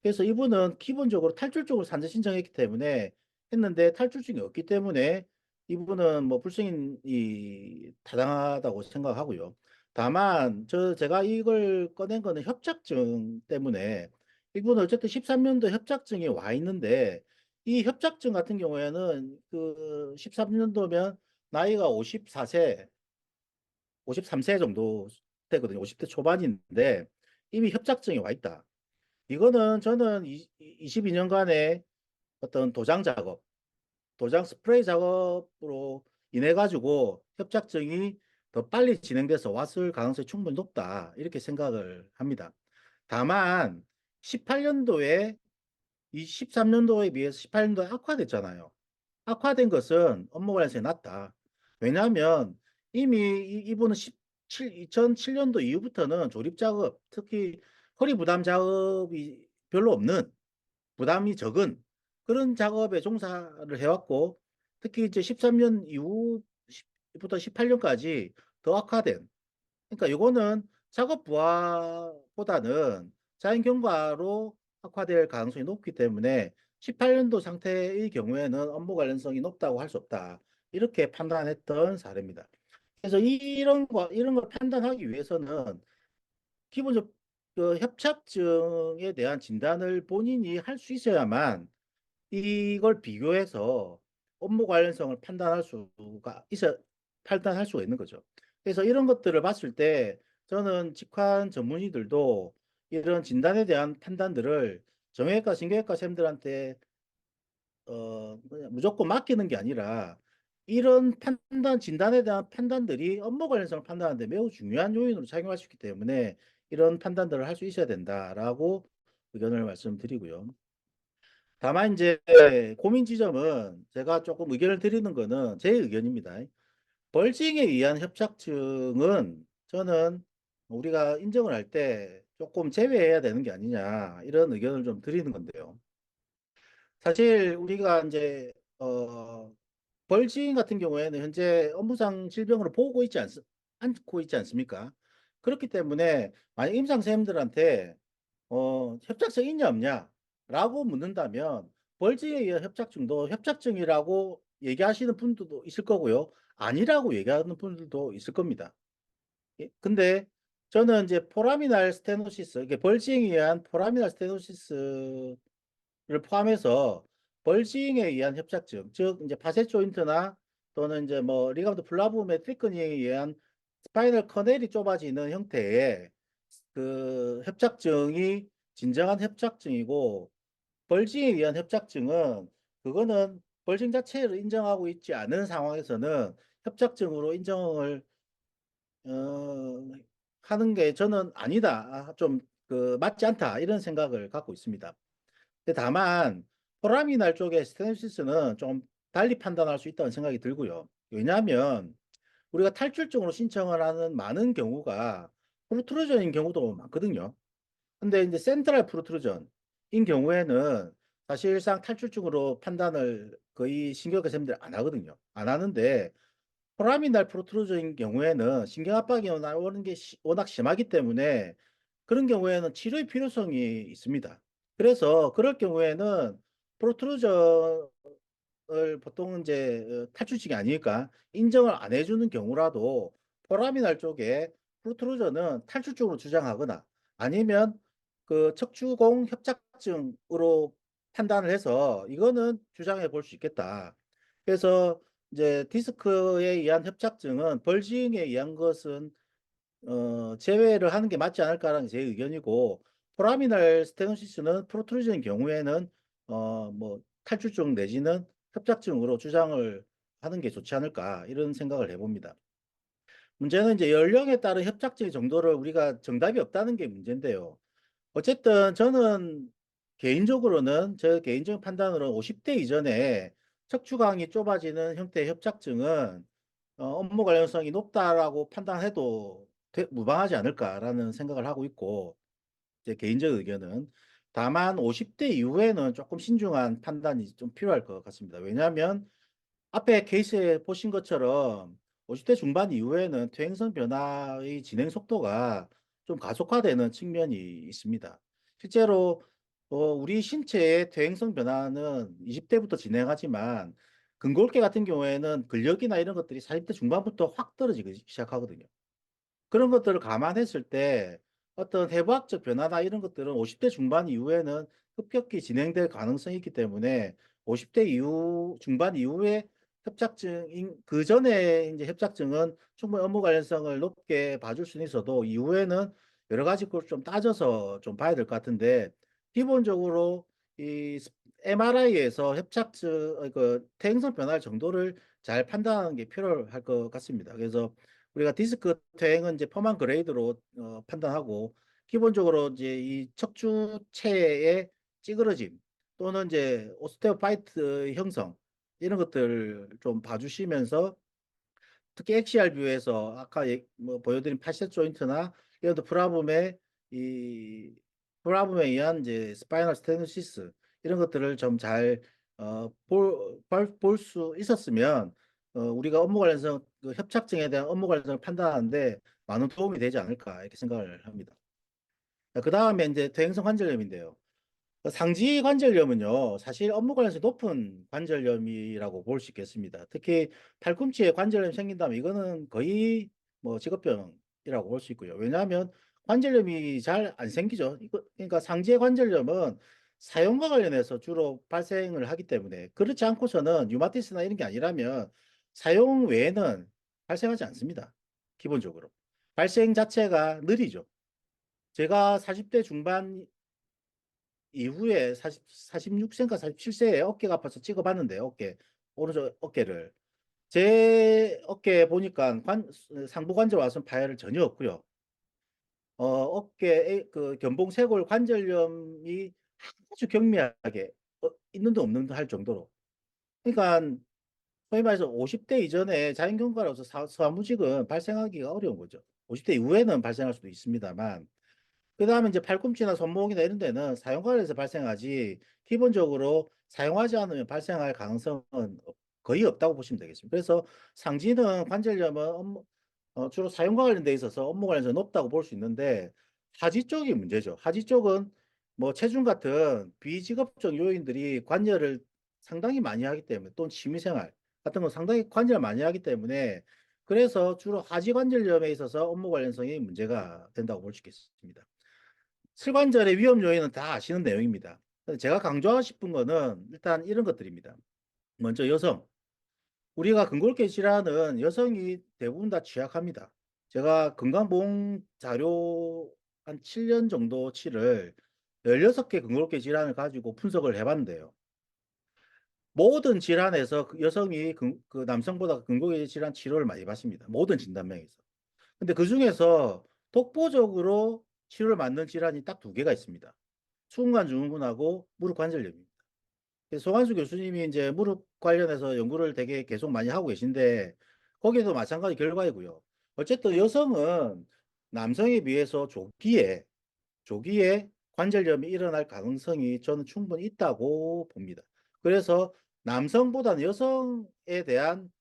그래서 이분은 기본적으로 탈출증으로 산재 신청했기 때문에 했는데 탈출증이 없기 때문에 이분은 뭐 불승인이 타당하다고 생각하고요. 다만 제가 이걸 꺼낸 거는 협착증 때문에 이분은 어쨌든 13년도 협착증이 와 있는데 이 협착증 같은 경우에는 그 13년도면 나이가 54세, 53세 정도 되거든요. 50대 초반인데 이미 협착증이 와 있다. 이거는 저는 22년간의 어떤 도장 작업, 도장 스프레이 작업으로 인해 가지고 협착증이 더 빨리 진행돼서 왔을 가능성이 충분히 높다. 이렇게 생각을 합니다. 다만 18년도에 이 13년도에 비해서 18년도에 악화됐잖아요. 악화된 것은 업무 관련성이 낮다. 왜냐하면 이미 이분은 2007년도 이후부터는 조립 작업, 특히 허리 부담 작업이 별로 없는 부담이 적은 그런 작업에 종사를 해왔고 특히 이제 13년 이후부터 18년까지 더 악화된 그러니까 요거는 작업 부하보다는 자연 경과로 악화될 가능성이 높기 때문에 18년도 상태의 경우에는 업무 관련성이 높다고 할 수 없다. 이렇게 판단했던 사례입니다. 그래서 이런 걸 판단하기 위해서는 기본적 그 협착증에 대한 진단을 본인이 할 수 있어야만 이걸 비교해서 업무 관련성을 판단할 수가 있는 거죠. 그래서 이런 것들을 봤을 때 저는 직관 전문의들도 이런 진단에 대한 판단들을 정형외과, 신경외과 쌤들한테 그냥 무조건 맡기는 게 아니라 이런 진단에 대한 판단들이 업무 관련성을 판단하는데 매우 중요한 요인으로 작용할 수 있기 때문에 이런 판단들을 할 수 있어야 된다라고 의견을 말씀드리고요. 다만 이제 고민 지점은 제가 조금 의견을 드리는 거는 제 의견입니다. 벌징에 의한 협착증은 저는 우리가 인정을 할 때 조금 제외해야 되는 게 아니냐 이런 의견을 좀 드리는 건데요. 사실 우리가 이제 벌징 같은 경우에는 현재 업무상 질병으로 보고 않고 있지 않습니까? 그렇기 때문에 만약 임상 선생님들한테 협착증 있냐 없냐? 라고 묻는다면 벌지에 의한 협착증도 협착증이라고 얘기하시는 분들도 있을 거고요. 아니라고 얘기하는 분들도 있을 겁니다. 예, 근데 저는 이제 포라미날 스테노시스, 이게 벌징에 의한 포라미날 스테노시스를 포함해서 벌징에 의한 협착증, 즉 이제 파세 조인트나 또는 이제 뭐 리가드 플라브움의 티크닝에 의한 스파이널 커넬이 좁아지는 형태의 그 협착증이 진정한 협착증이고 벌징에 의한 협착증은 그거는 벌징 자체를 인정하고 있지 않은 상황에서는 협착증으로 인정을 어, 하는 게 저는 아니다. 좀 그 맞지 않다. 이런 생각을 갖고 있습니다. 근데 다만 포라미날 쪽의 스테노시스는 좀 달리 판단할 수 있다는 생각이 들고요. 왜냐하면 우리가 탈출증으로 신청을 하는 많은 경우가 프루트루전인 경우도 많거든요. 근데 이제 센트럴 프루트루전인 경우에는 사실상 탈출증으로 판단을 거의 신경외과 선생님들 안 하거든요. 안 하는데 포라미날 프루트루전인 경우에는 신경압박이 나오는 게 워낙 심하기 때문에 그런 경우에는 치료의 필요성이 있습니다. 그래서 그럴 경우에는 프루트루전을 보통 이제 탈출증이 아니니까 인정을 안 해주는 경우라도 포라미날 쪽에 프루트루전은 탈출증으로 주장하거나 아니면 그 척추공 협착증으로 판단을 해서 이거는 주장해 볼 수 있겠다. 그래서 이제 디스크에 의한 협착증은 벌징에 의한 것은 제외를 하는 게 맞지 않을까라는 제 의견이고 포라미날 스테노시스는 프로트루전인 경우에는 뭐 탈출증 내지는 협착증으로 주장을 하는 게 좋지 않을까 이런 생각을 해봅니다. 문제는 이제 연령에 따른 협착증의 정도를 우리가 정답이 없다는 게 문제인데요. 어쨌든 저는 개인적으로는 제 개인적인 판단으로는 50대 이전에 척추강이 좁아지는 형태의 협착증은 업무 관련성이 높다라고 판단해도 무방하지 않을까라는 생각을 하고 있고 제 개인적 의견은 다만 50대 이후에는 조금 신중한 판단이 좀 필요할 것 같습니다. 왜냐하면 앞에 케이스에 보신 것처럼 50대 중반 이후에는 퇴행성 변화의 진행 속도가 좀 가속화되는 측면이 있습니다. 실제로 우리 신체의 퇴행성 변화는 20대부터 진행하지만 근골계 같은 경우에는 근력이나 이런 것들이 40대 중반부터 확 떨어지기 시작하거든요. 그런 것들을 감안했을 때 어떤 해부학적 변화나 이런 것들은 50대 중반 이후에는 급격히 진행될 가능성이 있기 때문에 50대 이후, 중반 이후에 협착증인, 그 전에 이제 협착증은 충분히 업무 관련성을 높게 봐줄 수는 있어도 이후에는 여러 가지 걸 좀 따져서 좀 봐야 될 것 같은데 기본적으로 이 MRI에서 협착증, 그 퇴행성 변화 정도를 잘 판단하는 게 필요할 것 같습니다. 그래서 우리가 디스크 퇴행은 이제 펌한 그레이드로 판단하고 기본적으로 이제 이 척추체의 찌그러짐 또는 이제 오스테오파이트 형성 이런 것들 좀 봐주시면서 특히 엑시알 뷰에서 아까 뭐 보여드린 팔셋 조인트나 이런 프라붐의 이 프라붐에 의한 이제 스파이널 스테노시스 이런 것들을 좀 잘 볼 수 있었으면 우리가 업무 관련성 그 협착증에 대한 업무 관련성을 판단하는데 많은 도움이 되지 않을까 이렇게 생각을 합니다. 그 다음에 이제 퇴행성 관절염인데요. 상지 관절염은요, 사실 업무 관련성이 높은 관절염이라고 볼 수 있겠습니다. 특히 팔꿈치에 관절염이 생긴다면 이거는 거의 뭐 직업병이라고 볼 수 있고요. 왜냐하면 관절염이 잘 안 생기죠. 그러니까 상지의 관절염은 사용과 관련해서 주로 발생을 하기 때문에 그렇지 않고서는 류마티스나 이런 게 아니라면 사용 외에는 발생하지 않습니다. 기본적으로. 발생 자체가 느리죠. 제가 40대 중반 이후에 46세인가 47세에 어깨가 아파서 찍어봤는데 오른쪽 어깨를 제 어깨에 보니까 상부 관절 와선 파열은 전혀 없고요. 어깨에 그 견봉쇄골 관절염이 아주 경미하게 있는 데 없는 데 할 정도로. 그러니까 소위 말해서 50대 이전에 자연경과로서 사무직은 발생하기가 어려운 거죠. 50대 이후에는 발생할 수도 있습니다만 그 다음에 이제 팔꿈치나 손목이나 이런 데는 사용관에서 발생하지 기본적으로 사용하지 않으면 발생할 가능성은 거의 없다고 보시면 되겠습니다. 그래서 상지는 관절염은 주로 사용과 관련돼 있어서 업무 관련해서 높다고 볼 수 있는데 하지 쪽이 문제죠. 하지 쪽은 뭐 체중 같은 비직업적 요인들이 관여를 상당히 많이 하기 때문에 또는 취미생활 같은 거 상당히 관여를 많이 하기 때문에 그래서 주로 하지 관절염에 있어서 업무 관련성이 문제가 된다고 볼 수 있겠습니다. 슬관절의 위험 요인은 다 아시는 내용입니다. 제가 강조하고 싶은 거는 일단 이런 것들입니다. 먼저 여성. 우리가 근골계 질환은 여성이 대부분 다 취약합니다. 제가 건강보험 자료 한 7년 정도치를 16개 근골계 질환을 가지고 분석을 해봤는데요. 모든 질환에서 그 여성이 그 남성보다 근골계 질환 치료를 많이 받습니다. 모든 진단명에서. 근데 그 중에서 독보적으로 치료를 받는 질환이 딱 두 개가 있습니다. 수근관 증후군하고 무릎 관절염입니다. 송한수 교수님이 이제 무릎 관련해서 연구를 되게 계속 많이 하고 계신데 거기도 마찬가지 결과이고요. 어쨌든 여성은 남성에 비해서 조기에 관절염이 일어날 가능성이 저는 충분히 있다고 봅니다. 그래서 남성보다는 여성에 대한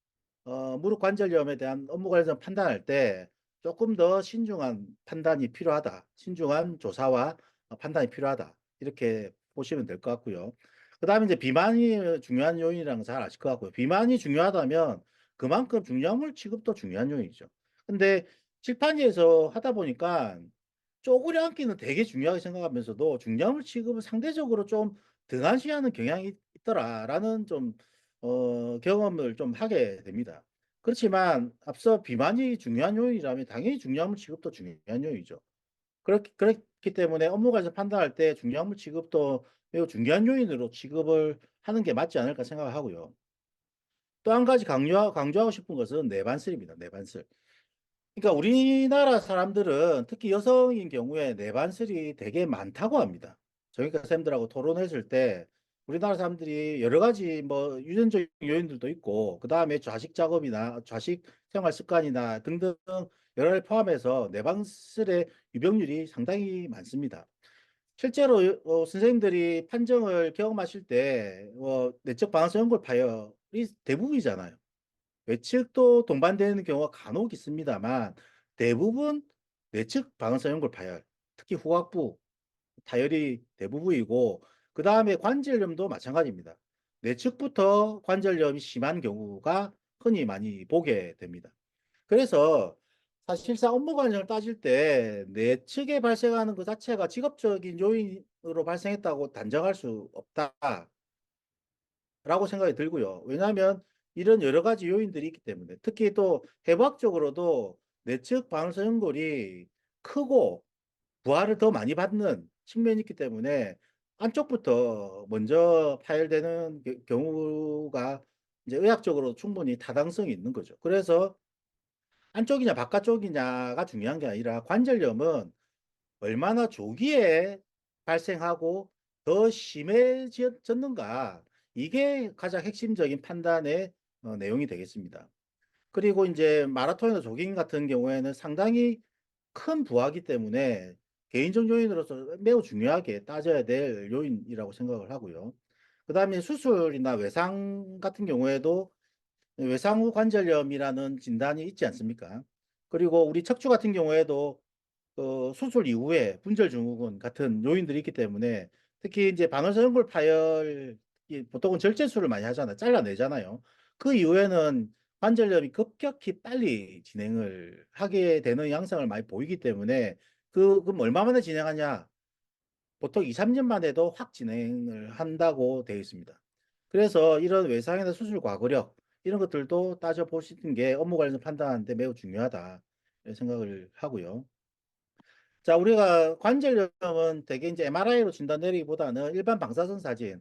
무릎 관절염에 대한 업무 관련성 판단할 때 조금 더 신중한 판단이 필요하다. 신중한 조사와 판단이 필요하다. 이렇게 보시면 될 것 같고요. 그 다음에 이제 비만이 중요한 요인이라는 걸 잘 아실 것 같고요. 비만이 중요하다면 그만큼 중요물 취급도 중요한 요인이죠. 근데 칠판지에서 하다 보니까 쪼그려 앉기는 되게 중요하게 생각하면서도 중량물 취급은 상대적으로 좀 등한시하는 경향이 있더라라는 좀 경험을 좀 하게 됩니다. 그렇지만 앞서 비만이 중요한 요인이라면 당연히 중량물 취급도 중요한 요인이죠. 그렇기 때문에 업무 과에서 판단할 때 중량물 취급도 매우 중요한 요인으로 취급을 하는 게 맞지 않을까 생각을 하고요. 또 한 가지 강조하고 싶은 것은 내반슬입니다. 내반슬. 그러니까 우리나라 사람들은 특히 여성인 경우에 내반슬이 되게 많다고 합니다. 저희가 쌤들하고 토론했을 때 우리나라 사람들이 여러 가지 뭐 유전적 요인들도 있고 그 다음에 좌식 작업이나 좌식 생활 습관이나 등등 여러 가지 포함해서 내반슬의 유병률이 상당히 많습니다. 실제로 선생님들이 판정을 경험하실 때 내적 방아성 연골 파열이 대부분이잖아요. 외측도 동반되는 경우가 간혹 있습니다만 대부분 내측 방아성 연골 파열, 특히 후각부 타열이 대부분이고 그 다음에 관절염도 마찬가지입니다. 내측부터 관절염이 심한 경우가 흔히 많이 보게 됩니다. 그래서 사실상 업무 관련을 따질 때 내측에 발생하는 것 자체가 직업적인 요인으로 발생했다고 단정할 수 없다라고 생각이 들고요. 왜냐하면 이런 여러 가지 요인들이 있기 때문에 특히 또 해부학적으로도 내측 방사연골이 크고 부하를 더 많이 받는 측면이 있기 때문에 안쪽부터 먼저 파열되는 경우가 이제 의학적으로 충분히 타당성이 있는 거죠. 그래서 안쪽이냐 바깥쪽이냐가 중요한 게 아니라 관절염은 얼마나 조기에 발생하고 더 심해졌는가 이게 가장 핵심적인 판단의 내용이 되겠습니다. 그리고 이제 마라톤이나 조깅 같은 경우에는 상당히 큰 부하기 때문에 개인적 요인으로서 매우 중요하게 따져야 될 요인이라고 생각을 하고요. 그 다음에 수술이나 외상 같은 경우에도 외상후 관절염이라는 진단이 있지 않습니까? 그리고 우리 척추 같은 경우에도 수술 이후에 분절 증후군 같은 요인들이 있기 때문에 특히 이제 방어선골 파열 보통은 절제술을 많이 하잖아요. 잘라내잖아요. 그 이후에는 관절염이 급격히 빨리 진행을 하게 되는 양상을 많이 보이기 때문에 그럼 얼마 만에 진행하냐? 보통 2, 3년 만에도 확 진행을 한다고 되어 있습니다. 그래서 이런 외상이나 수술 과거력 이런 것들도 따져보시는 게 업무 관련 판단하는데 매우 중요하다 이런 생각을 하고요. 자, 우리가 관절염은 대개 이제 MRI로 진단 내리기보다는 일반 방사선 사진,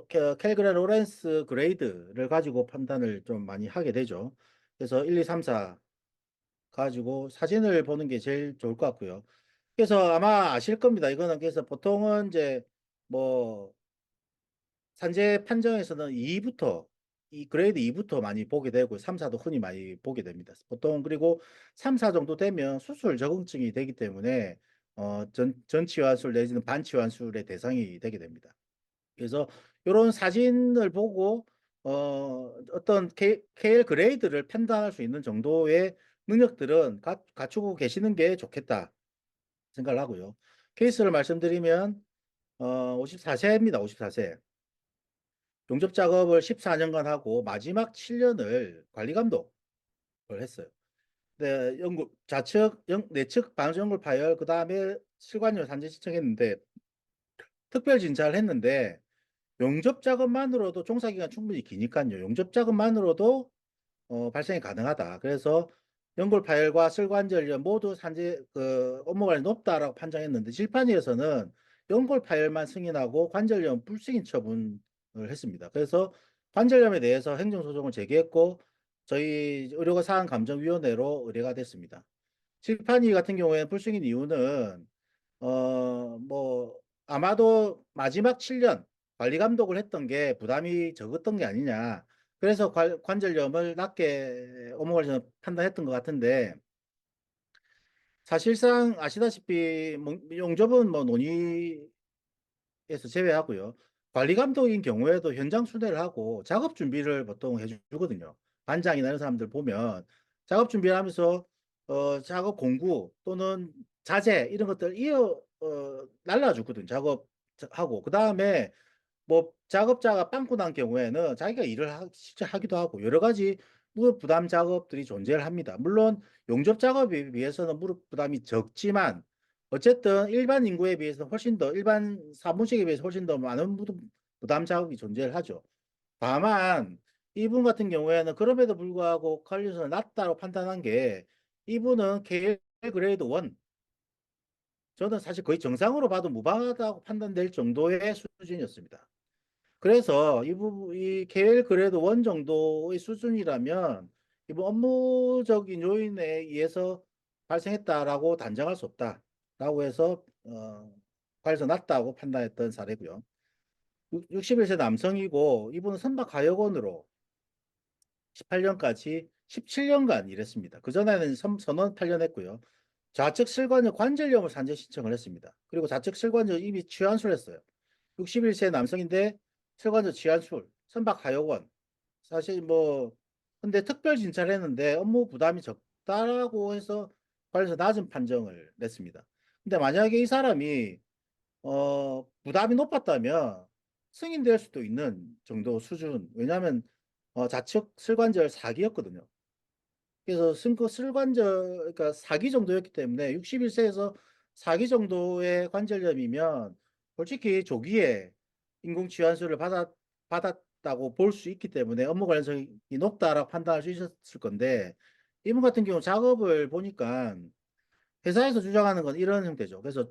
캘그레 로렌스 그레이드를 가지고 판단을 좀 많이 하게 되죠. 그래서 1, 2, 3, 4 가지고 사진을 보는 게 제일 좋을 것 같고요. 그래서 아마 아실 겁니다. 이거는 그래서 보통은 이제 뭐 산재 판정에서는 2부터 이 그레이드 2부터 많이 보게 되고 3, 4도 흔히 많이 보게 됩니다. 보통 그리고 3, 4 정도 되면 수술 적응증이 되기 때문에 전치환술 내지는 반치환술의 대상이 되게 됩니다. 그래서 이런 사진을 보고 어떤 KL 그레이드를 판단할 수 있는 정도의 능력들은 갖추고 계시는 게 좋겠다 생각을 하고요. 케이스를 말씀드리면 54세입니다. 54세. 용접 작업을 14년간 하고 마지막 7년을 관리 감독을 했어요. 네, 좌측, 내측 방전골 파열, 그 다음에 실관열 산재 신청했는데 특별 진찰을 했는데 용접 작업만으로도 종사 기간 충분히 기니까요. 용접 작업만으로도 발생이 가능하다. 그래서 연골 파열과 슬관절염 모두 산재 업무 관련이 높다라고 판정했는데 질판위에서는 연골 파열만 승인하고 관절염 불승인 처분을 했습니다. 그래서 관절염에 대해서 행정소송을 제기했고 저희 의료가 사안감정위원회로 의뢰가 됐습니다. 질판위 같은 경우에는 불승인 이유는 뭐 아마도 마지막 7년 관리 감독을 했던 게 부담이 적었던 게 아니냐. 그래서 관절염을 낮게 업무관리자는 판단했던 것 같은데 사실상 아시다시피 용접은 뭐 논의에서 제외하고요. 관리 감독인 경우에도 현장 순회를 하고 작업 준비를 보통 해주거든요. 반장이나 이런 사람들 보면 작업 준비를 하면서 작업 공구 또는 자재 이런 것들 날라주거든. 작업하고 그 다음에 뭐 작업자가 빵꾸 난 경우에는 자기가 일을 실제 하기도 하고 여러 가지 무릎 부담 작업들이 존재를 합니다. 물론 용접 작업에 비해서는 무릎 부담이 적지만 어쨌든 일반 인구에 비해서 훨씬 더 일반 사무직에 비해서 훨씬 더 많은 무릎 부담 작업이 존재를 하죠. 다만 이분 같은 경우에는 그럼에도 불구하고 컨디션을 낮다고 판단한 게 이분은 KL 그레이드 1 저는 사실 거의 정상으로 봐도 무방하다고 판단될 정도의 수준이었습니다. 그래서 이 KL 그래도 원 정도의 수준이라면 이번 업무적인 요인에 의해서 발생했다라고 단정할 수 없다라고 해서 관리에서 낮다고 판단했던 사례고요. 61세 남성이고 이분은 선박가역원으로 18년까지 17년간 일했습니다. 그전에는 선원 8년 했고요. 좌측 실관절 관절염을 산재 신청을 했습니다. 그리고 좌측 실관절 이미 취환술 했어요. 61세 남성인데 실관절 취환술, 선박 하역원. 사실 뭐 근데 특별 진찰을 했는데 업무 부담이 적다라고 해서 관련해서 낮은 판정을 냈습니다. 근데 만약에 이 사람이 부담이 높았다면 승인될 수도 있는 정도 수준. 왜냐하면 좌측 실관절 4기였거든요. 그래서 슬관절, 그러니까 4기 정도였기 때문에 61세에서 4기 정도의 관절염이면 솔직히 조기에 인공치환술을 받았다고 볼 수 있기 때문에 업무 관련성이 높다라고 판단할 수 있었을 건데, 이분 같은 경우 작업을 보니까 회사에서 주장하는 건 이런 형태죠. 그래서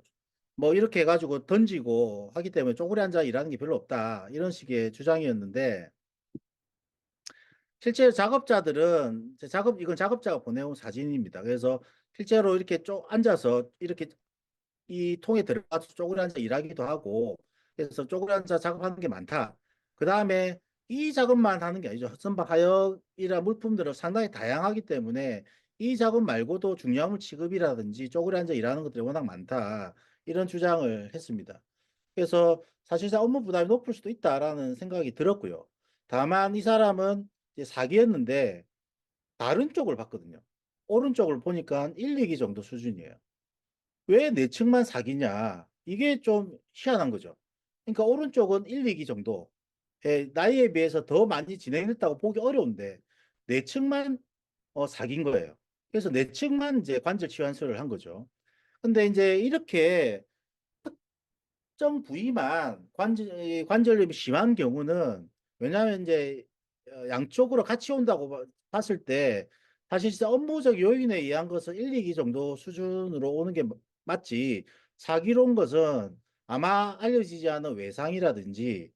뭐 이렇게 해가지고 던지고 하기 때문에 쪼그려 앉아 일하는 게 별로 없다. 이런 식의 주장이었는데, 실제 작업자들은 이건 작업자가 보내온 사진입니다. 그래서 실제로 이렇게 앉아서 이렇게 이 통에 들어가서 쪼그려 앉아 일하기도 하고, 그래서 쪼그려 앉아 작업하는 게 많다. 그 다음에 이 작업만 하는 게 아니죠. 선박 하역이라 물품들은 상당히 다양하기 때문에 이 작업 말고도 중요물 취급이라든지 쪼그려 앉아 일하는 것들이 워낙 많다. 이런 주장을 했습니다. 그래서 사실상 업무 부담이 높을 수도 있다라는 생각이 들었고요. 다만 이 사람은 이제 사기였는데 다른 쪽을 봤거든요. 오른쪽을 보니까 1, 2기 정도 수준이에요. 왜 내측만 사기냐? 이게 좀 희한한 거죠. 그러니까 오른쪽은 1, 2기 정도. 나이에 비해서 더 많이 진행했다고 보기 어려운데 내측만 사기인 거예요. 그래서 내측만 이제 관절 치환술을 한 거죠. 근데 이제 이렇게 특정 부위만 관절염이 심한 경우는, 왜냐하면 이제 양쪽으로 같이 온다고 봤을 때 사실상 업무적 요인에 의한 것은 1, 2기 정도 수준으로 오는 게 맞지, 사기로 온 것은 아마 알려지지 않은 외상이라든지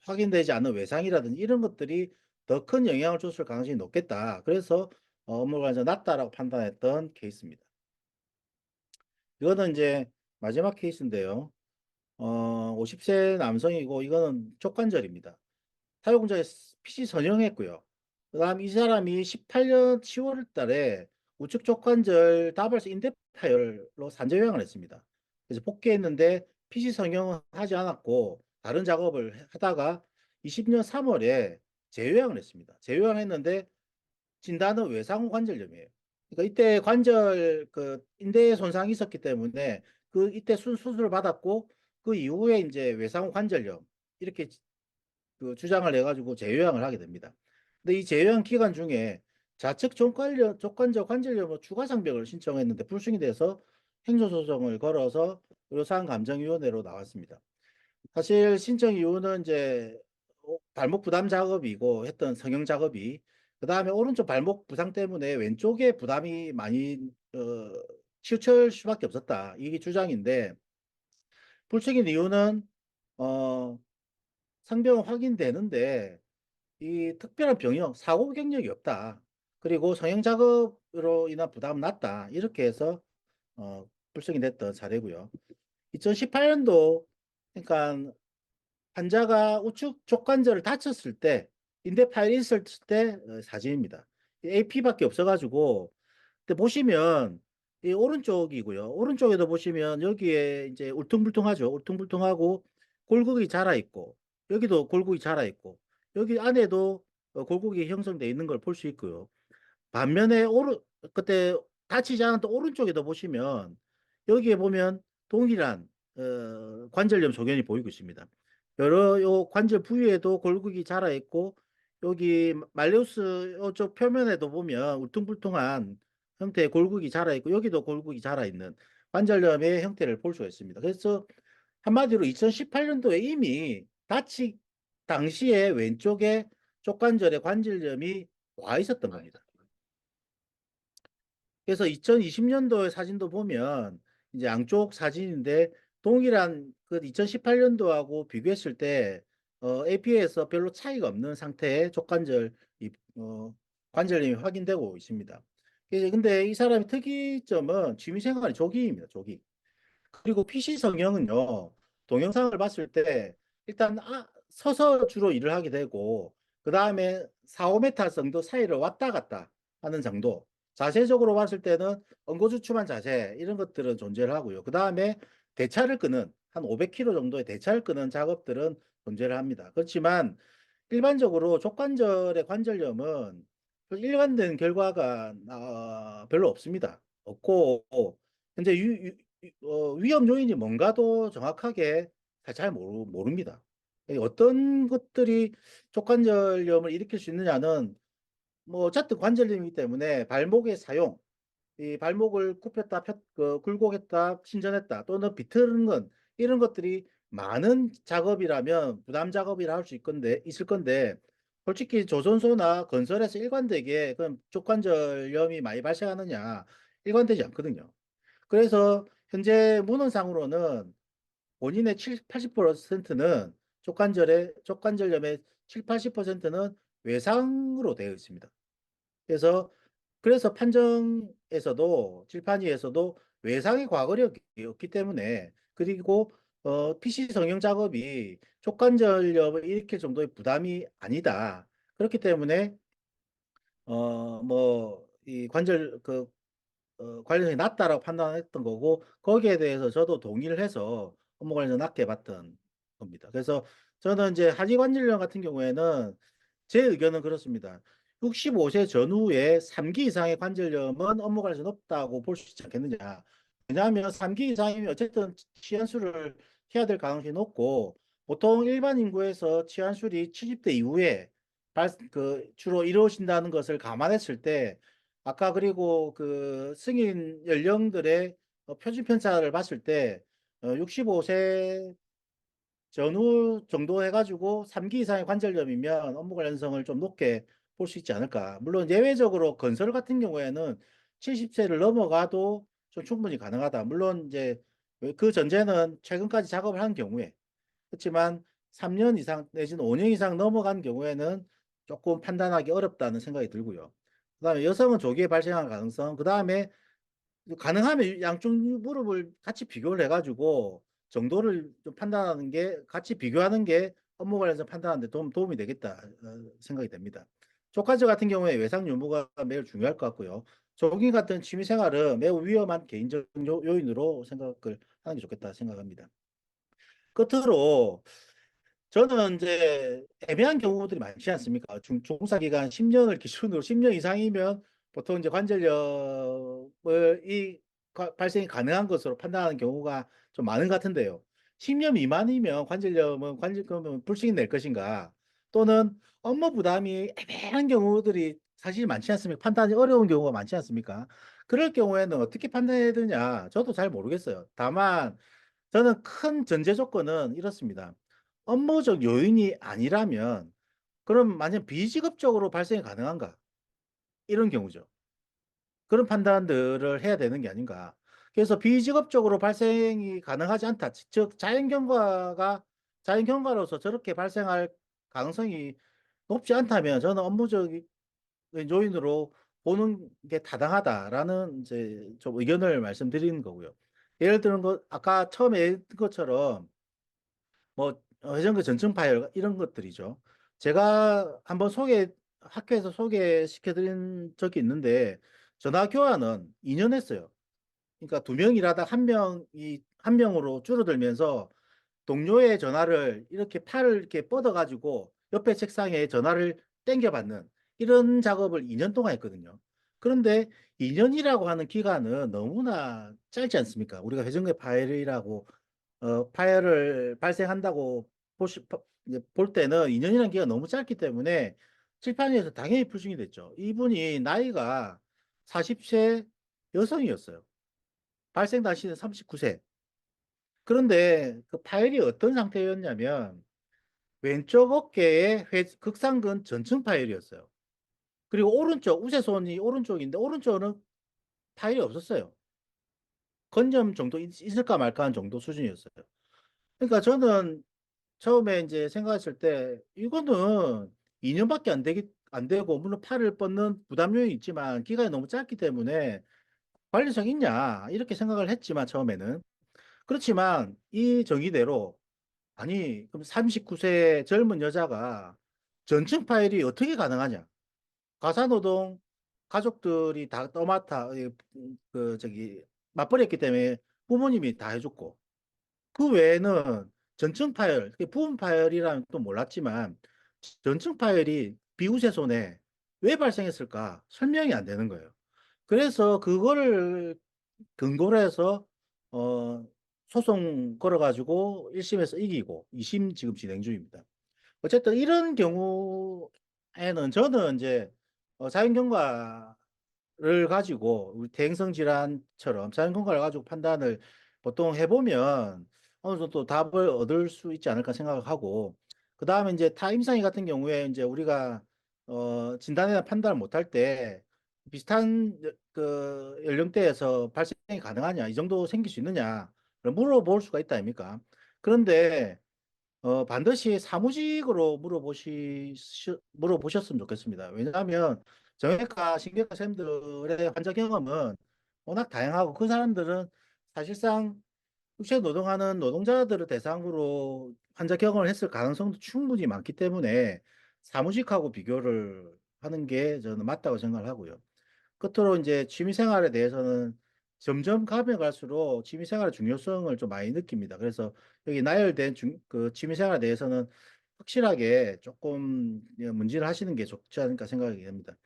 확인되지 않은 외상이라든지 이런 것들이 더 큰 영향을 줬을 가능성이 높겠다. 그래서 업무 관련 낮다라고 판단했던 케이스입니다. 이거는 이제 마지막 케이스인데요. 50세 남성이고 이거는 족관절입니다. 사용자의 PC 선형했고요. 그다음 이 사람이 18년 10월 달에 우측 족관절 다발성 인대 파열로 산재 요양을 했습니다. 그래서 복귀했는데 PC 선형은 하지 않았고 다른 작업을 하다가 20년 3월에 재요양을 했습니다. 재요양했는데 진단은 외상후 관절염이에요. 그러니까 이때 관절 그 인대에 손상이 있었기 때문에 그 이때 수술을 받았고 그 이후에 이제 외상후 관절염 이렇게 그 주장을 해가지고 재요양을 하게 됩니다. 근데 이 재요양 기간 중에 좌측 족관절 관절염 추가 장벽을 신청했는데 불승이 돼서 행소소송을 걸어서 의료사항감정위원회로 나왔습니다. 사실 신청 이유는 이제 발목 부담 작업이고 했던 성형 작업이, 그 다음에 오른쪽 발목 부상 때문에 왼쪽에 부담이 많이 치우칠 수밖에 없었다. 이게 주장인데, 불측인 이유는 어, 상병은 확인되는데 이 특별한 병역 사고 경력이 없다. 그리고 성형 작업으로 인한 부담은 낮다. 이렇게 해서 불승이 됐던 사례고요. 2018년도, 그러니까 환자가 우측 족관절을 다쳤을 때, 인대 파열이 있을 때 사진입니다. AP밖에 없어가지고, 근데 보시면 이 오른쪽이고요. 오른쪽에도 보시면 여기에 이제 울퉁불퉁하죠. 울퉁불퉁하고 골격이 자라 있고, 여기도 골격이 자라 있고, 여기 안에도 골격이 형성되어 있는 걸 볼 수 있고요. 반면에 그때 다치지 않았던 오른쪽에도 보시면 여기에 보면 동일한 관절염 소견이 보이고 있습니다. 여러 요 관절 부위에도 골격이 자라 있고 여기 말레우스 이쪽 표면에도 보면 울퉁불퉁한 형태의 골격이 자라 있고 여기도 골격이 자라 있는 관절염의 형태를 볼 수가 있습니다. 그래서 한마디로 2018년도에 이미 다치 당시에 왼쪽에 족관절에 관절염이 와 있었던 겁니다. 그래서 2020년도의 사진도 보면 이제 양쪽 사진인데 동일한 그 2018년도하고 비교했을 때 AP에서 별로 차이가 없는 상태의 족관절 관절염이 확인되고 있습니다. 근데 이 사람의 특이점은 취미생활이 조기입니다. 조기. 그리고 PC 성형은요, 동영상을 봤을 때 일단 서서 주로 일을 하게 되고 그 다음에 4, 5m 정도 사이를 왔다 갔다 하는 정도. 자세적으로 봤을 때는 엉거주춤한 자세 이런 것들은 존재를 하고요. 그 다음에 대차를 끄는 한 500kg 정도의 대차를 끄는 작업들은 존재를 합니다. 그렇지만 일반적으로 족관절의 관절염은 일관된 결과가 별로 없습니다. 없고 현재 위험 요인이 뭔가도 정확하게 잘 모릅니다. 어떤 것들이 족관절염을 일으킬 수 있느냐는 뭐 어쨌든 관절염이기 때문에 발목의 사용, 이 발목을 굽혔다 굴곡했다 신전했다 또는 비틀는 건 이런 것들이 많은 작업이라면 부담 작업이라 할 수 있을 건데 솔직히 조선소나 건설에서 일관되게 그럼 족관절염이 많이 발생하느냐 일관되지 않거든요. 그래서 현재 문헌상으로는 본인의 80%는 족관절염의 7, 80%는 외상으로 되어 있습니다. 그래서 판정에서도 질판위에서도 외상의 과거력이 없기 때문에 그리고 PC 성형 작업이 족관절염을 일으킬 정도의 부담이 아니다. 그렇기 때문에 뭐 이 관련성이 낮다라고 판단했던 거고 거기에 대해서 저도 동의를 해서 업무 관련성 낮게 봤던 겁니다. 그래서 저는 이제 하지관절염 같은 경우에는 제 의견은 그렇습니다. 65세 전후에 3기 이상의 관절염은 업무 관련성 높다고 볼 수 있지 않겠느냐. 왜냐하면 3기 이상이면 어쨌든 치환술을 해야 될 가능성이 높고 보통 일반 인구에서 치환술이 70대 이후에 주로 이루어진다는 것을 감안했을 때 아까 그리고 그 승인 연령들의 표준 편차를 봤을 때 65세 전후 정도 해가지고 3기 이상의 관절염이면 업무 관련성을 좀 높게 볼 수 있지 않을까. 물론 예외적으로 건설 같은 경우에는 70세를 넘어가도 좀 충분히 가능하다. 물론 이제 그 전제는 최근까지 작업을 한 경우에 그렇지만 3년 이상 내지는 5년 이상 넘어간 경우에는 조금 판단하기 어렵다는 생각이 들고요. 그다음에 여성은 조기에 발생할 가능성, 그다음에 가능하면 양쪽 무릎을 같이 비교를 해가지고 정도를 좀 판단하는 게 같이 비교하는 게 업무 관련해서 판단하는 데 도움이 되겠다 생각이 됩니다. 조카즈 같은 경우에 외상 유무가 매우 중요할 것 같고요. 조깅 같은 취미 생활은 매우 위험한 개인적 요인으로 생각을 하는 게 좋겠다 생각합니다. 끝으로 저는 이제 애매한 경우들이 많지 않습니까? 종사기간 10년을 기준으로 10년 이상이면 보통 이제 관절염을 발생이 가능한 것으로 판단하는 경우가 좀 많은 것 같은데요. 10년 미만이면 관절염은 불식이 낼 것인가? 또는 업무 부담이 애매한 경우들이 사실 많지 않습니까? 판단이 어려운 경우가 많지 않습니까? 그럴 경우에는 어떻게 판단해야 되냐? 저도 잘 모르겠어요. 다만 저는 큰 전제 조건은 이렇습니다. 업무적 요인이 아니라면 그럼 만약 비직업적으로 발생이 가능한가? 이런 경우죠. 그런 판단들을 해야 되는 게 아닌가. 그래서 비직업적으로 발생이 가능하지 않다. 즉 자연경과로서 저렇게 발생할 가능성이 높지 않다면 저는 업무적인 요인으로 보는 게 타당하다라는 이제 좀 의견을 말씀드리는 거고요. 예를 들은 것 아까 처음에 얘기한 것처럼 뭐 회전근 전증 파열 이런 것들이죠. 제가 한번 학교에서 소개시켜 드린 적이 있는데 전화 교환은 2년 했어요. 그러니까 두 명 일하다 한 명으로 줄어들면서 동료의 전화를 이렇게 팔을 이렇게 뻗어가지고 옆에 책상에 전화를 땡겨받는 이런 작업을 2년 동안 했거든요. 그런데 2년이라고 하는 기간은 너무나 짧지 않습니까? 우리가 회전근 파열이라고 파열을 발생한다고 이제 볼 때는 2년이라는 기간이 너무 짧기 때문에 칠판위에서 당연히 불승이 됐죠. 이분이 나이가 40세 여성이었어요. 발생 당시는 39세. 그런데 그 파열이 어떤 상태였냐면 왼쪽 어깨에 극상근 전층 파열이었어요. 그리고 우세손이 오른쪽인데 오른쪽은 파열이 없었어요. 건점 정도 있을까 말까 한 정도 수준이었어요. 그러니까 저는 처음에 이제 생각했을 때 이거는 2년밖에 안 되고 물론 팔을 뻗는 부담 요인이 있지만 기간이 너무 짧기 때문에 관리성 있냐 이렇게 생각을 했지만 처음에는 그렇지만 이 정의대로 아니 그럼 39세 젊은 여자가 전층 파열이 어떻게 가능하냐 가사노동 가족들이 다 떠맡아 그 저기 맞벌이했기 때문에 부모님이 다 해줬고 그 외에는 전층 파열, 부분 파열이라면 또 몰랐지만 전층 파열이 비우세손에 왜 발생했을까 설명이 안 되는 거예요. 그래서 그거를 근거로 해서 어 소송 걸어가지고 1심에서 이기고 2심 지금 진행 중입니다. 어쨌든 이런 경우에는 저는 이제 자연경과를 가지고 우리 대행성 질환처럼 자연경과를 가지고 판단을 보통 해보면 어느 정도 답을 얻을 수 있지 않을까 생각을 하고 그 다음에 이제 타임상이 같은 경우에 이제 우리가 진단이나 판단을 못할 때 비슷한 그 연령대에서 발생이 가능하냐 이 정도 생길 수 있느냐 물어볼 수가 있다 아닙니까? 그런데 반드시 사무직으로 물어보셨으면 좋겠습니다. 왜냐하면 정형외과, 신경외과 선생님들의 환자 경험은 워낙 다양하고 그 사람들은 사실상 육체 노동하는 노동자들을 대상으로 환자 경험을 했을 가능성도 충분히 많기 때문에 사무직하고 비교를 하는 게 저는 맞다고 생각을 하고요. 끝으로 이제 취미생활에 대해서는 점점 가면 갈수록 취미생활의 중요성을 좀 많이 느낍니다. 그래서 여기 나열된 그 취미생활에 대해서는 확실하게 조금 문제를 하시는 게 좋지 않을까 생각이 됩니다.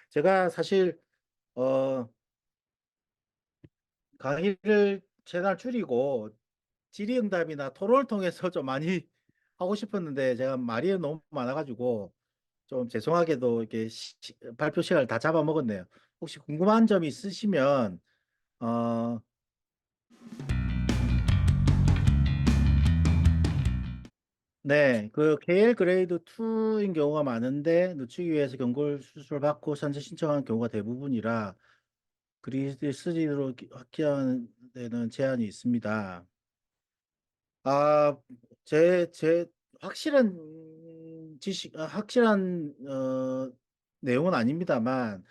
제가 사실 어, 강의를 최대한 줄이고 질의응답이나 토론을 통해서 좀 많이 하고 싶었는데 제가 말이 너무 많아가지고 좀 죄송하게도 이렇게 발표 시간을 다 잡아먹었네요. 혹시 궁금한 점 있으시면 어, 네, 그 KL 그레이드 2인 경우가 많은데 늦추기 위해서 경골 수술을 받고 산재 신청한 경우가 대부분이라 그리드 3로 확기하는 데는 제한이 있습니다. 아, 제 확실한 내용은 아닙니다만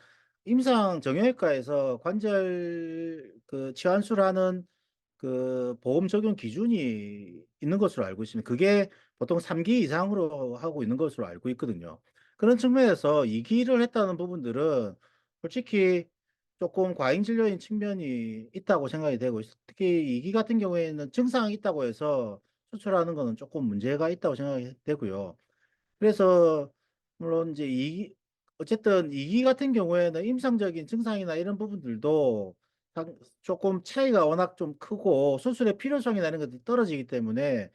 임상 정형외과에서 관절 그 치환술하는 그 보험 적용 기준이 있는 것으로 알고 있습니다. 그게 보통 3기 이상으로 하고 있는 것으로 알고 있거든요. 그런 측면에서 2기를 했다는 부분들은 솔직히 조금 과잉 진료인 측면이 있다고 생각이 되고 특히 2기 같은 경우에는 증상이 있다고 해서 수술하는 거는 조금 문제가 있다고 생각이 되고요. 그래서 물론 이제 어쨌든 이기 같은 경우에는 임상적인 증상이나 이런 부분들도 조금 차이가 워낙 좀 크고 수술의 필요성이나 이런 것들이 떨어지기 때문에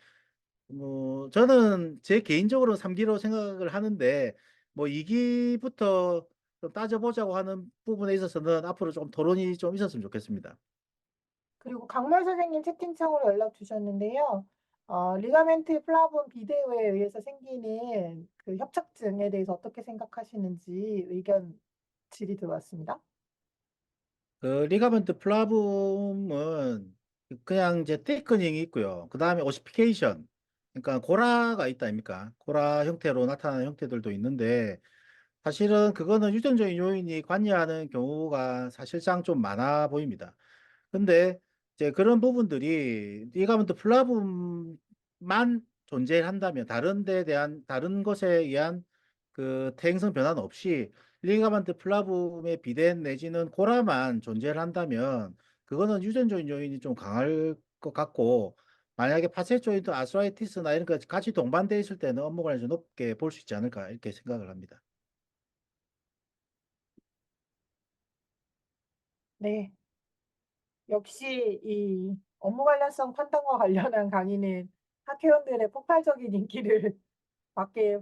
뭐 저는 제 개인적으로 3기로 생각을 하는데 뭐 2기부터 좀 따져보자고 하는 부분에 있어서는 앞으로 좀 토론이 좀 있었으면 좋겠습니다. 그리고 강말 선생님 채팅창으로 연락 주셨는데요. 리가멘트 플라본 비대오에 의해서 생기는 그 협착증에 대해서 어떻게 생각하시는지 의견 질의 들어왔습니다. 그 리가멘트 플라붐은 그냥 이제 테이크닝이 있고요. 그 다음에 오시피케이션, 그러니까 고라가 있다 아닙니까? 고라 형태로 나타나는 형태들도 있는데 사실은 그거는 유전적인 요인이 관여하는 경우가 사실상 좀 많아 보입니다. 근데 이제 그런 부분들이 리가멘트 플라붐만 존재한다면 다른 데 대한 다른 것에 의한 그 퇴행성 변화는 없이 리가멘트 플라붐의 비대 내지는 고라만 존재를 한다면 그거는 유전적인 요인이 좀 강할 것 같고 만약에 파세 조인트 아스라이티스나 이런 거 같이 동반돼 있을 때는 업무관에서 높게 볼 수 있지 않을까 이렇게 생각을 합니다. 네. 역시 이 업무 관련성 판단과 관련한 강의는 학회원들의 폭발적인 인기를 받게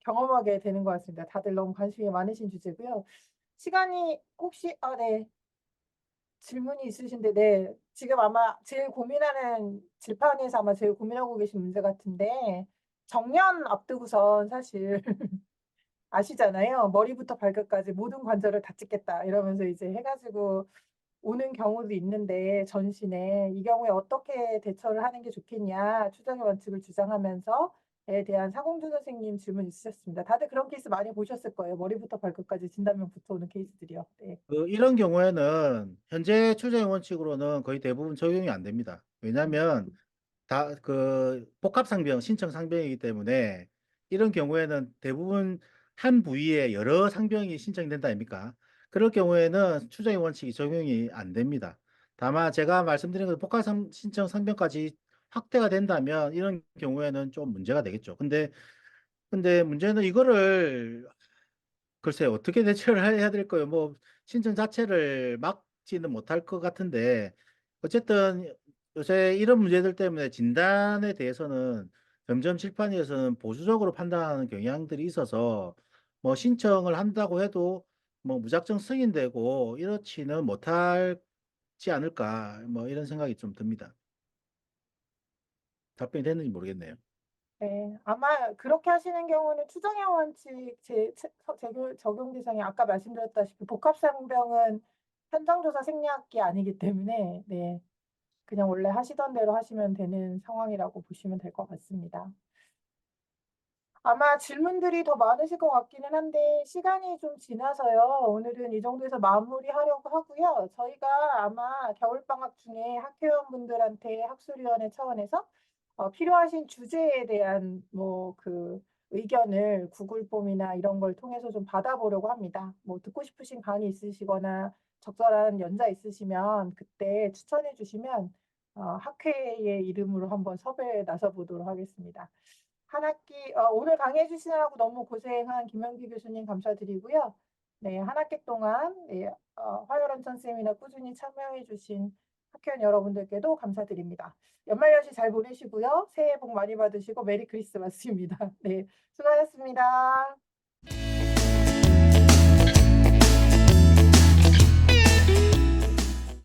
경험하게 되는 것 같습니다. 다들 너무 관심이 많으신 주제고요. 시간이 혹시 네. 질문이 있으신데 네. 지금 아마 제일 고민하는 질판에서 아마 제일 고민하고 계신 문제 같은데 정년 앞두고선 사실 아시잖아요. "머리부터 발끝까지 모든 관절을 다 찍겠다." 이러면서 이제 해 가지고 오는 경우도 있는데 전신에 이 경우에 어떻게 대처를 하는 게 좋겠냐 추정의 원칙을 주장하면서에 대한 사공주 선생님 질문 있으셨습니다. 다들 그런 케이스 많이 보셨을 거예요. 머리부터 발끝까지 진단명 붙어오는 케이스들이요. 네. 이런 경우에는 현재 추정의 원칙으로는 거의 대부분 적용이 안 됩니다. 왜냐하면 다 그 복합 상병, 신청 상병이기 때문에 이런 경우에는 대부분 한 부위에 여러 상병이 신청이 된다 아닙니까? 그럴 경우에는 추정의 원칙이 적용이 안 됩니다. 다만 제가 말씀드린 그 복합 신청 상병까지 확대가 된다면 이런 경우에는 좀 문제가 되겠죠. 근데 문제는 이거를 글쎄 어떻게 대처를 해야 될까요? 뭐 신청 자체를 막지는 못할 것 같은데 어쨌든 요새 이런 문제들 때문에 진단에 대해서는 점점 칠판에서는 보수적으로 판단하는 경향들이 있어서 뭐 신청을 한다고 해도 뭐 무작정 승인되고 이렇지는 못하지 않을까 뭐 이런 생각이 좀 듭니다. 답변이 됐는지 모르겠네요. 네, 아마 그렇게 하시는 경우는 추정형 원칙 적용 대상이 아까 말씀드렸다시피 복합상병은 현장조사 생략이 아니기 때문에 네, 그냥 원래 하시던 대로 하시면 되는 상황이라고 보시면 될 것 같습니다. 아마 질문들이 더 많으실 것 같기는 한데 시간이 좀 지나서요. 오늘은 이 정도에서 마무리하려고 하고요. 저희가 아마 겨울방학 중에 학회원분들한테 학술위원회 차원에서 필요하신 주제에 대한 뭐 그 의견을 구글 폼이나 이런 걸 통해서 좀 받아보려고 합니다. 뭐 듣고 싶으신 강의 있으시거나 적절한 연자 있으시면 그때 추천해 주시면 학회의 이름으로 한번 섭외에 나서 보도록 하겠습니다. 한 학기 오늘 강의해 주시느라고 너무 고생한 김영기 교수님 감사드리고요. 네, 한 학기 동안 네, 화요일 천 세미나 꾸준히 참여해 주신 학회원 여러분들께도 감사드립니다. 연말연시 잘 보내시고요. 새해 복 많이 받으시고 메리 크리스마스입니다. 네, 수고하셨습니다.